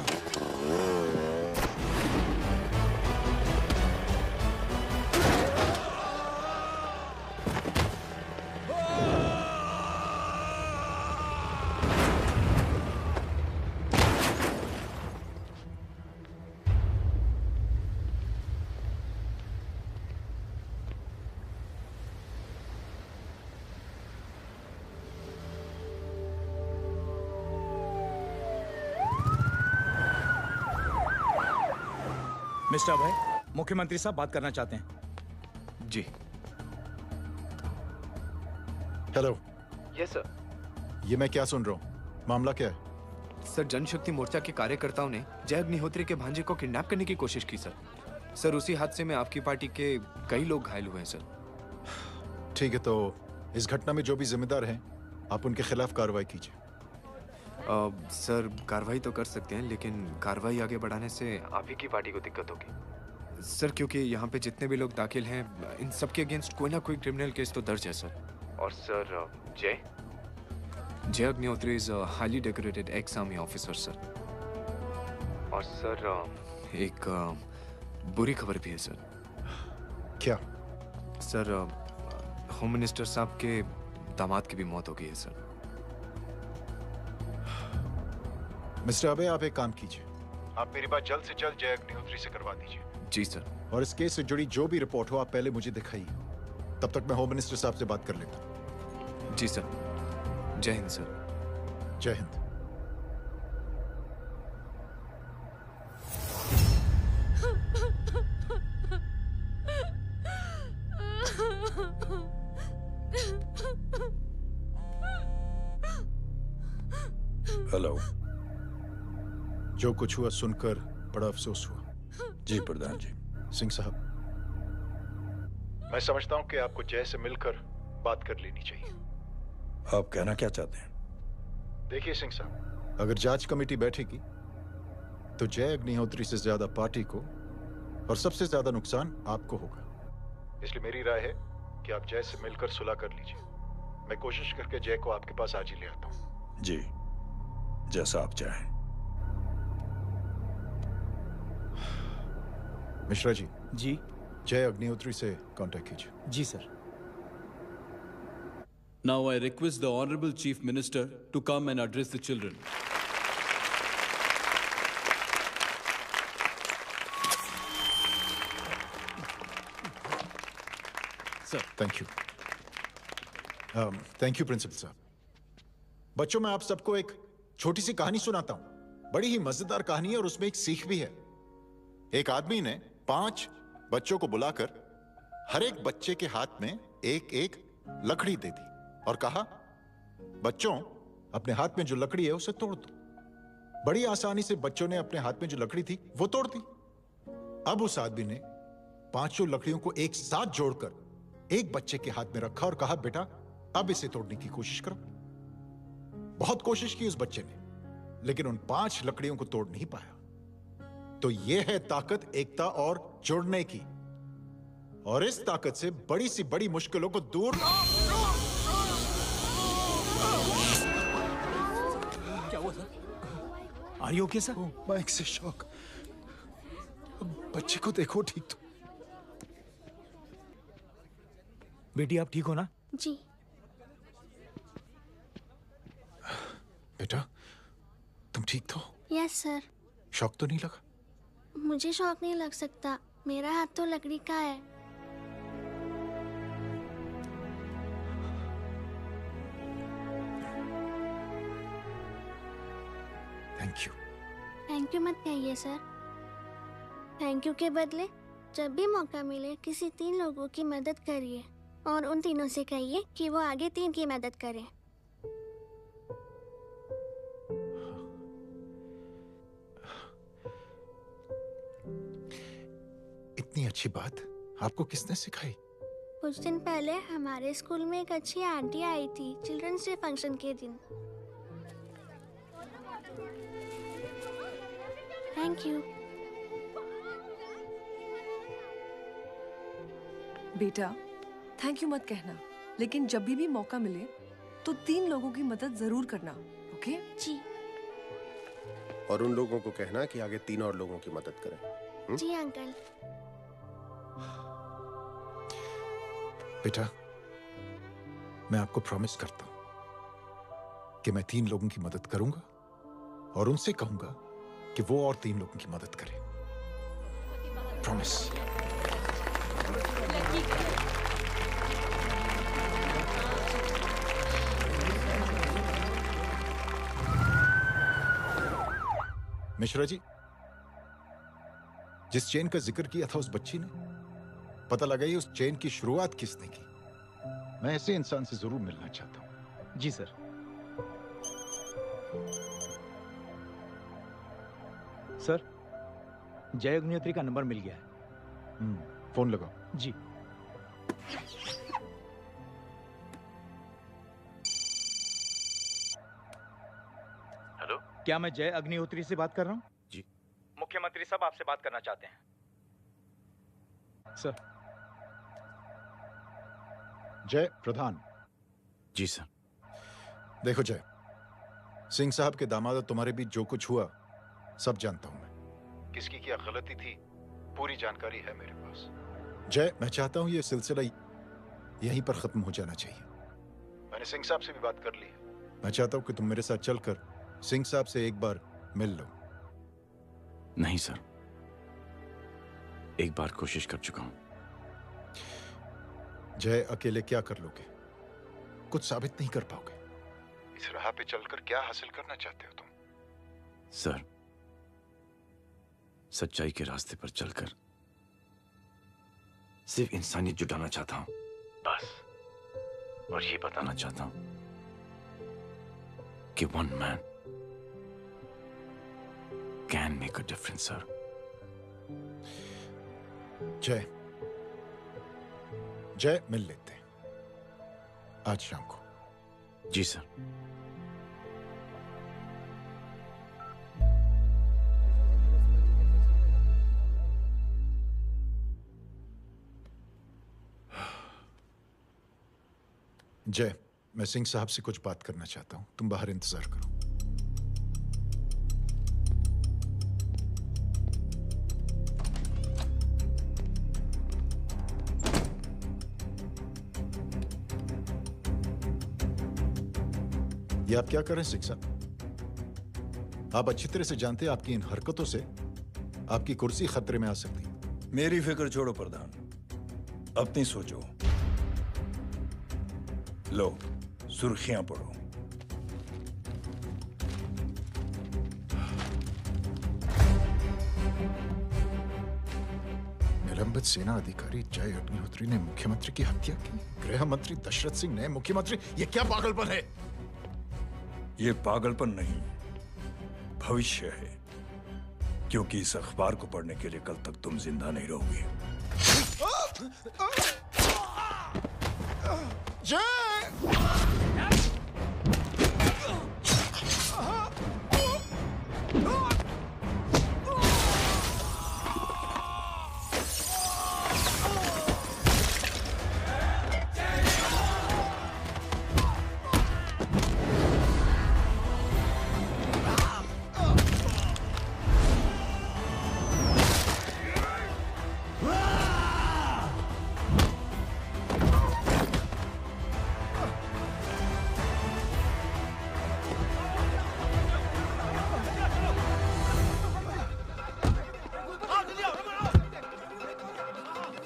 मिस्टर अभय, मुख्यमंत्री साहब बात करना चाहते हैं। जी। हेलो। Yes sir. ये मैं क्या सुन रहा हूँ? मामला क्या है? सर, जनशक्ति मोर्चा के कार्यकर्ताओं ने जय अग्निहोत्री के भांजे को किडनैप करने की कोशिश की सर। सर, उसी हादसे में आपकी पार्टी के कई लोग घायल हुए हैं सर। ठीक है, तो इस घटना में जो भी जिम्मेदार हैं, आप उनके खिलाफ कार्रवाई कीजिए। सर, कार्रवाई तो कर सकते हैं, लेकिन कार्रवाई आगे बढ़ाने से आप ही की पार्टी को दिक्कत होगी सर, क्योंकि यहाँ पे जितने भी लोग दाखिल हैं, इन सब के अगेंस्ट कोई ना कोई क्रिमिनल केस तो दर्ज है सर। और सर, जय Agnihotri is highly decorated ex army officer sir. और सर, एक बुरी खबर भी है सर। क्या? सर, होम मिनिस्टर साहब के दामाद की भी मौत हो गई है सर। मिस्टर अबे, आप एक काम कीजिए, आप मेरी बात जल्द से जल्द जय अग्निहोत्री से करवा दीजिए। जी सर। और इस केस से जुड़ी जो भी रिपोर्ट हो, आप पहले मुझे दिखाइए। तब तक मैं होम मिनिस्टर साहब से बात कर लेता हूँ। जी सर। जय हिंद सर। जय हिंद। हेलो। जो कुछ हुआ सुनकर बड़ा अफसोस हुआ। जी प्रधान जी। सिंह साहब, मैं समझता हूं कि आपको जय से मिलकर बात कर लेनी चाहिए। आप कहना क्या चाहते हैं? देखिए सिंह साहब, अगर जांच कमेटी बैठेगी तो जय अग्निहोत्री से ज्यादा पार्टी को और सबसे ज्यादा नुकसान आपको होगा। इसलिए मेरी राय है कि आप जय से मिलकर सुलह कर लीजिए। मैं कोशिश करके जय को आपके पास आज ही ले आता हूं। जी, जैसा आप चाहें। मिश्रा जी। जी। जय अग्निहोत्री से कांटेक्ट कीजिए। जी sir. Now I request the Honorable Chief Minister to come and address the children. Sir, thank you. Thank you principal साहब। बच्चों, मैं आप सबको एक छोटी सी कहानी सुनाता हूं। बड़ी ही मजेदार कहानी है और उसमें एक सीख भी है। एक आदमी ने 5 बच्चों को बुलाकर हर एक बच्चे के हाथ में एक एक लकड़ी दे दी और कहा, बच्चों, अपने हाथ में जो लकड़ी है उसे तोड़ दो। बड़ी आसानी से बच्चों ने अपने हाथ में जो लकड़ी थी वो तोड़ दी। अब उस आदमी ने 5 लकड़ियों को एक साथ जोड़कर एक बच्चे के हाथ में रखा और कहा, बेटा, अब इसे तोड़ने की कोशिश करो। बहुत कोशिश की उस बच्चे ने, लेकिन उन 5 लकड़ियों को तोड़ नहीं पाया। तो यह है ताकत एकता और जुड़ने की। और इस ताकत से बड़ी सी बड़ी मुश्किलों को दूर। क्या हुआ sir? Are you okay sir? Bike से शॉक। बच्चे को देखो ठीक तो। बेटी आप ठीक हो ना? जी। बेटा तुम ठीक तो? Yes sir. शौक तो नहीं लगा? मुझे शौक नहीं लग सकता, मेरा हाथ तो लकड़ी का है। Thank you. थैंक यू मत कहिए सर। थैंक यू के बदले जब भी मौका मिले किसी 3 लोगों की मदद करिए और उन तीनों से कहिए कि वो आगे 3 की मदद करें। इतनी अच्छी बात आपको किसने सिखाई? कुछ दिन पहले हमारे स्कूल में एक अच्छी आंटी आई थी चिल्ड्रंस डे फंक्शन के दिन। Thank you. बेटा थैंक यू मत कहना, लेकिन जब भी मौका मिले तो 3 लोगों की मदद जरूर करना, ओके? जी। और उन लोगों को कहना कि आगे 3 और लोगों की मदद करें। जी अंकल। बेटा मैं आपको प्रॉमिस करता हूं कि मैं 3 लोगों की मदद करूंगा और उनसे कहूंगा कि वो और 3 लोगों की मदद करें। प्रॉमिस। मिश्रा जी, जिस चेन का जिक्र किया था उस बच्ची ने, पता लगाइए उस चेन की शुरुआत किसने की। मैं ऐसे इंसान से जरूर मिलना चाहता हूं। जी सर। सर जय अग्निहोत्री का नंबर मिल गया है। फोन लगाओ। जी। हेलो, क्या मैं जय अग्निहोत्री से बात कर रहा हूँ? जी। मुख्यमंत्री साहब आपसे बात करना चाहते हैं सर। जय प्रधान। जी सर। देखो जय, सिंह साहब के दामाद तुम्हारे बीच जो कुछ हुआ सब जानता हूं मैं। किसकी क्या गलती थी पूरी जानकारी है मेरे पास। जय मैं चाहता हूं ये सिलसिला यहीं पर खत्म हो जाना चाहिए। मैंने सिंह साहब से भी बात कर ली है। मैं चाहता हूं कि तुम मेरे साथ चलकर सिंह साहब से एक बार मिल लो। नहीं सर, एक बार कोशिश कर चुका हूं। जय अकेले क्या कर लोगे? कुछ साबित नहीं कर पाओगे। इस राह पे चलकर क्या हासिल करना चाहते हो तुम? सर, सच्चाई के रास्ते पर चलकर सिर्फ इंसानियत जुटाना चाहता हूं, बस। और ये बताना चाहता हूं कि one man can make a difference, sir. जय, जय मिल लेते हैं आज शाम को। जी सर। जय, मैं सिंह साहब से कुछ बात करना चाहता हूं, तुम बाहर इंतजार करो। ये आप क्या कर रहे हैं सिंह साहब? आप अच्छी तरह से जानते हैं आपकी इन हरकतों से आपकी कुर्सी खतरे में आ सकती है। मेरी फिक्र छोड़ो प्रधान, अपनी सोचो। लो सुर्खियां पढ़ो। निलंबित सेना अधिकारी जय अग्निहोत्री ने मुख्यमंत्री की हत्या की। गृह मंत्री दशरथ सिंह ने मुख्यमंत्री, ये क्या पागलपन है? ये पागलपन नहीं, भविष्य है, क्योंकि इस अखबार को पढ़ने के लिए कल तक तुम जिंदा नहीं रहोगे।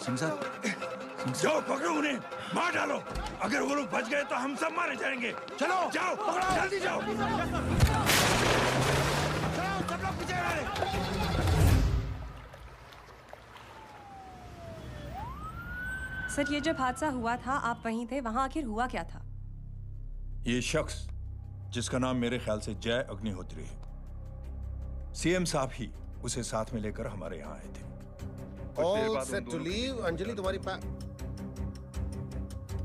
सिंह साहब जाओ पकड़ो उन्हें, मार डालो। अगर वो लोग बच गए तो हम सब मारे जाएंगे। चलो जाओ, जल्दी जाओ। सब लोग पीछे सर, ये जब हादसा हुआ था आप वहीं थे, वहां आखिर हुआ क्या था? ये शख्स जिसका नाम मेरे ख्याल से जय अग्निहोत्री है, सीएम साहब ही उसे साथ में लेकर हमारे यहाँ आए थे। All set to leave, Anjali तुम्हारी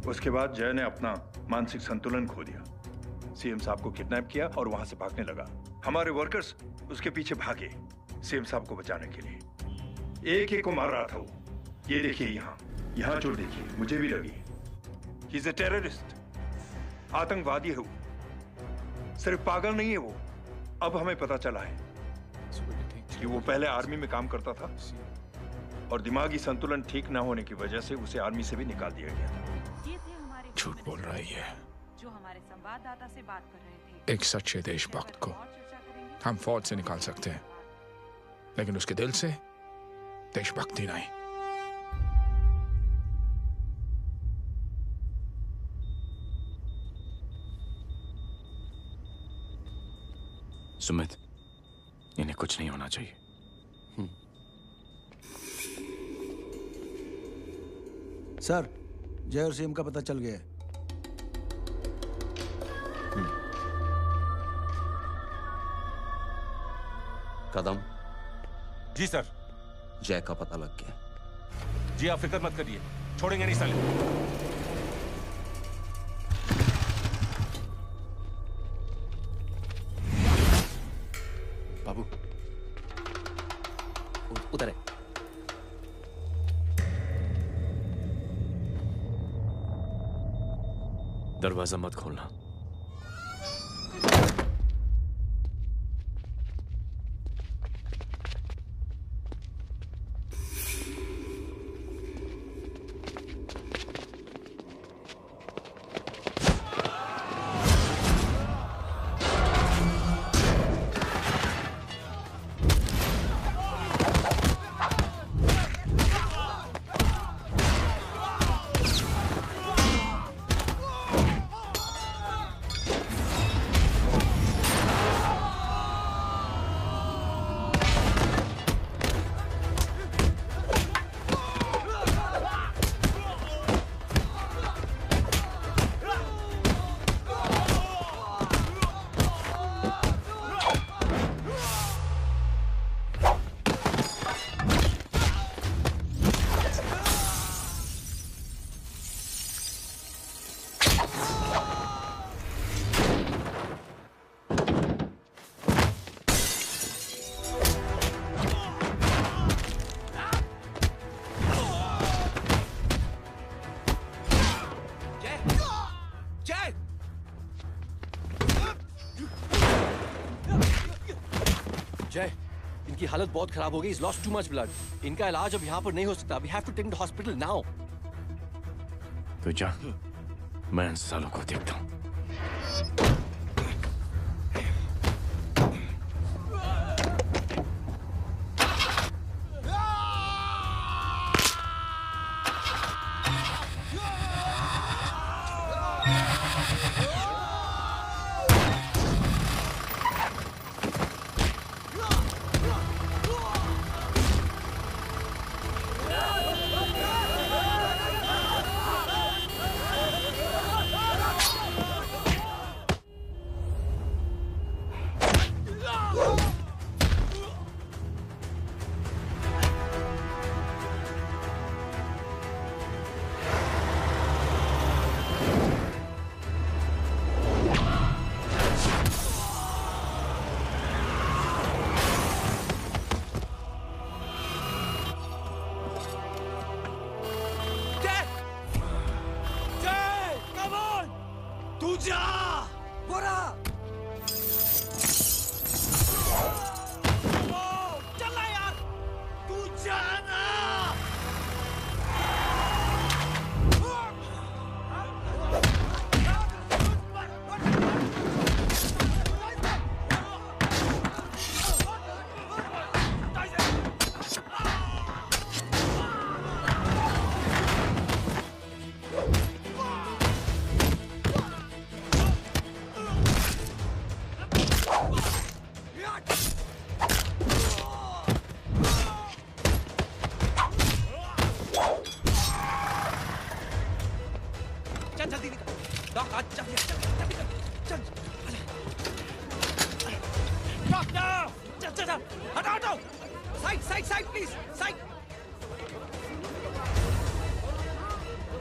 उसके बाद जय ने अपना मानसिक संतुलन खो दिया, सीएम साहब को किडनैप किया और वहां से भागने लगा। हमारे वर्कर्स उसके पीछे भागे सीएम साहब को बचाने के लिए। एक एक को मार रहा था वो। ये देखिए यहाँ चोट देखिए, मुझे भी लगी। ही इज अ टेररिस्ट, आतंकवादी है वो, सिर्फ पागल नहीं है वो। अब हमें पता चला है कि वो पहले आर्मी में काम करता था और दिमागी संतुलन ठीक न होने की वजह से उसे आर्मी से भी निकाल दिया गया। झूठ बोल रही है। जो हमारे संवाददाता से बात कर रहे थे। एक सच्चे देशभक्त को हम फौज से निकाल सकते हैं, लेकिन उसके दिल से देशभक्ति नहीं। सुमित, इन्हें कुछ नहीं होना चाहिए। सर, जय और सीएम का पता चल गया है। कदम। जी सर। जय का पता लग गया। जी आप फिक्र मत करिए, छोड़ेंगे नहीं साले। बाबू उधर है। दरवाजा मत खोलना। जय, इनकी हालत बहुत खराब हो गई। He's lost too much blood. इनका इलाज अब यहाँ पर नहीं हो सकता। We have to take him to hospital now. तो जा, मैं इन सालों को देखता हूँ। चल चल चल चल हटाओ हटाओ side side side please side.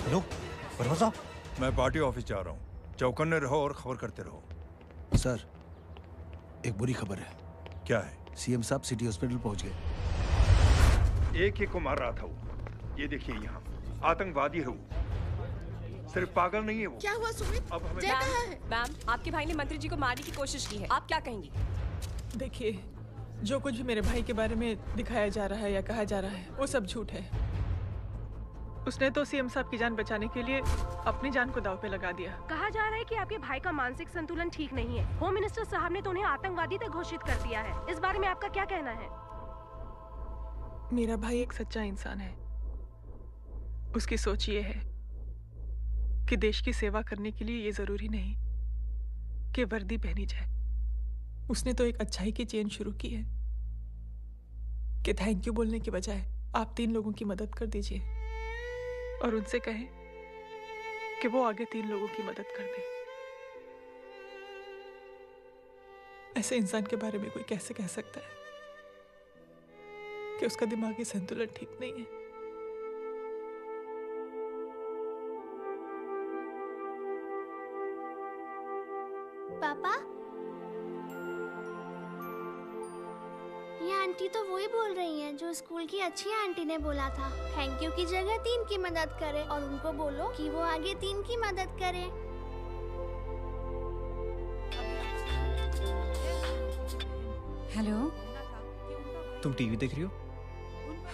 Hello परवार साहब, मैं पार्टी ऑफिस जा रहा हूँ। चौकन्ने रहो और खबर करते रहो। सर एक बुरी खबर है। क्या है? सीएम साहब सिटी हॉस्पिटल पहुंच गए। एक को मार रहा था वो। ये देखिए यहाँ आतंकवादी है वो। सिर्फ पागल नहीं है वो। क्या हुआ सुमित? अब हमें मैम, आपके भाई ने मंत्री जी को मारने की कोशिश की है, आप क्या कहेंगी? देखिए, जो कुछ भी मेरे भाई के बारे में दिखाया जा रहा है या कहा जा रहा है वो सब झूठ है। उसने तो सीएम साहब की जान बचाने के लिए अपनी जान को दांव पे लगा दिया। कहा जा रहा है कि आपके भाई का मानसिक संतुलन ठीक नहीं है। होम मिनिस्टर साहब ने तो उन्हें आतंकवादी तक घोषित कर दिया है। इस बारे में आपका क्या कहना है? मेरा भाई एक सच्चा इंसान है। उसकी सोच ये है कि देश की सेवा करने के लिए ये जरूरी नहीं कि वर्दी पहनी जाए। उसने तो एक अच्छाई की चेन शुरू की है कि थैंक यू बोलने के बजाय आप 3 लोगों की मदद कर दीजिए और उनसे कहें कि वो आगे 3 लोगों की मदद कर दे। ऐसे इंसान के बारे में कोई कैसे कह सकता है कि उसका दिमागी संतुलन ठीक नहीं है? पापा, ये आंटी तो वही बोल रही हैं जो स्कूल की अच्छी आंटी ने बोला था, थैंक यू की जगह 3 की मदद करे और उनको बोलो कि वो आगे 3 की मदद करे। हेलो, तुम टीवी देख रही हो?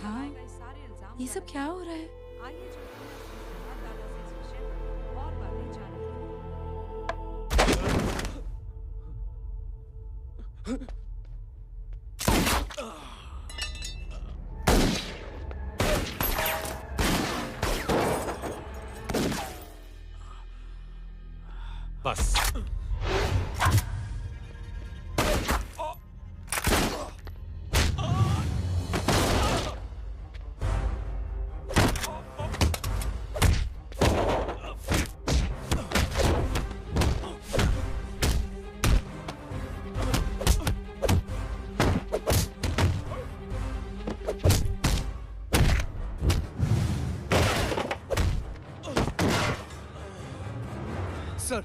हाँ, ये सब क्या हो रहा है? बस सर,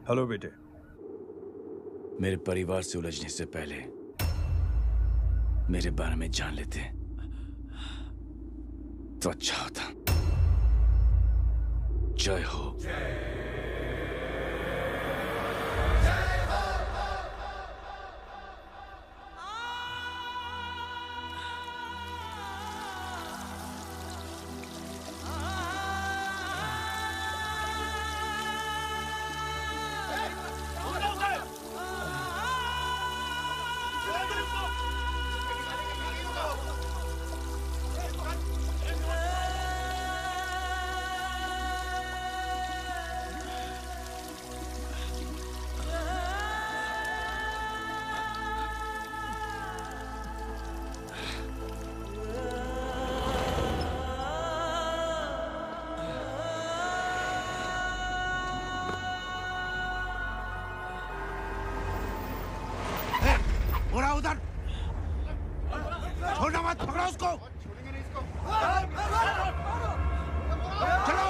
हेलो बेटे। मेरे परिवार से उलझने से पहले मेरे बारे में जान लेते तो अच्छा होता। जय हो। घोड़ा उधर, छोड़ना मत, पकड़ो उसको। चलो।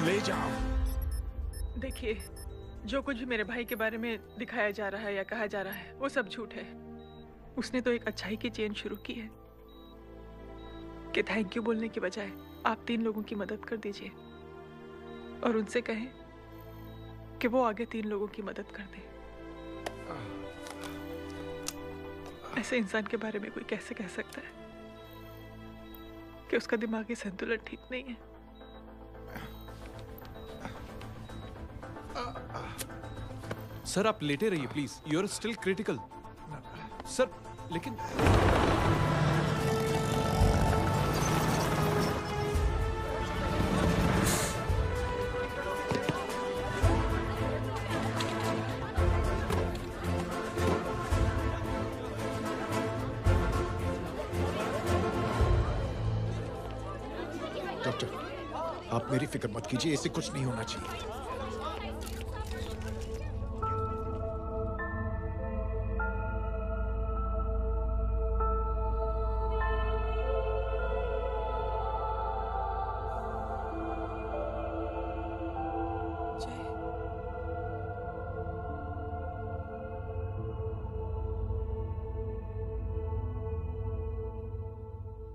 ले जाओ। देखिए, जो कुछ भी मेरे भाई के बारे में दिखाया जा रहा है या कहा जा रहा है वो सब झूठ है। उसने तो एक अच्छाई की चेन शुरू की है कि थैंक यू बोलने के बजाय आप 3 लोगों की मदद कर दीजिए और उनसे कहें कि वो आगे 3 लोगों की मदद कर दे। ऐसे इंसान के बारे में कोई कैसे कह सकता है कि उसका दिमागी संतुलन ठीक नहीं है? सर आप लेटे रहिए please, you are still critical. Sir लेकिन डॉक्टर, आप मेरी फिक्र मत कीजिए, ऐसे कुछ नहीं होना चाहिए।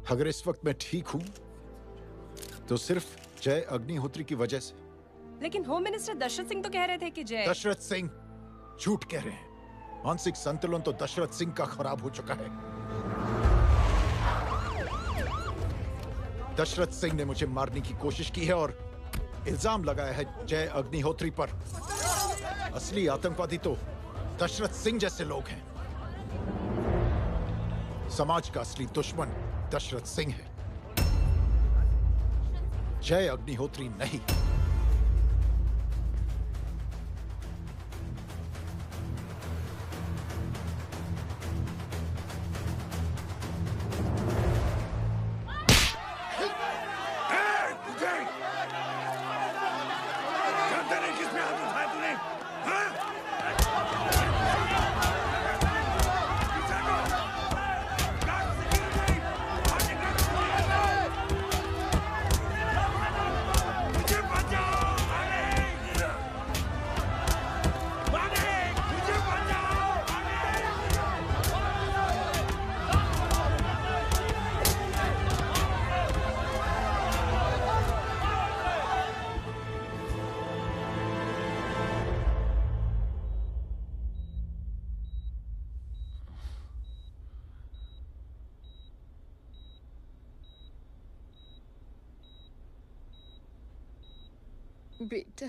अगर इस वक्त मैं ठीक हूं तो सिर्फ जय अग्निहोत्री की वजह से। लेकिन होम मिनिस्टर दशरथ सिंह तो कह रहे थे कि जय। दशरथ सिंह झूठ कह रहे हैं। मानसिक संतुलन तो दशरथ सिंह का खराब हो चुका है। दशरथ सिंह ने मुझे मारने की कोशिश की है और इल्जाम लगाया है जय अग्निहोत्री पर। असली आतंकवादी तो दशरथ सिंह जैसे लोग हैं। समाज का असली दुश्मन दशरथ सिंह है, जय अग्निहोत्री नहीं। मुझे बेटा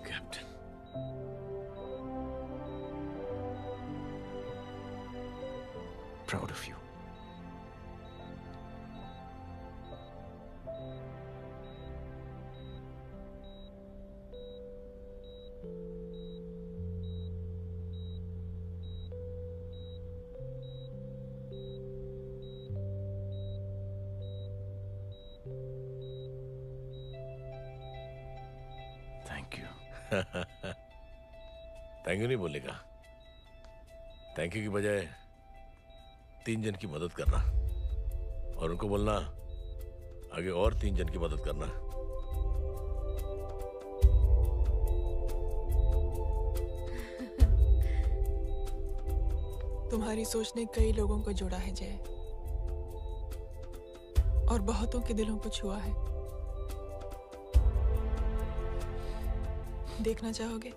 captain, proud of you. Thank you. Thank you नहीं बोलेगा, थैंक यू की बजाय 3 जन की मदद करना और उनको बोलना आगे और 3 जन की मदद करना। तुम्हारी सोच ने कई लोगों को जोड़ा है जय, और बहुतों के दिलों को छुआ है। देखना चाहोगे?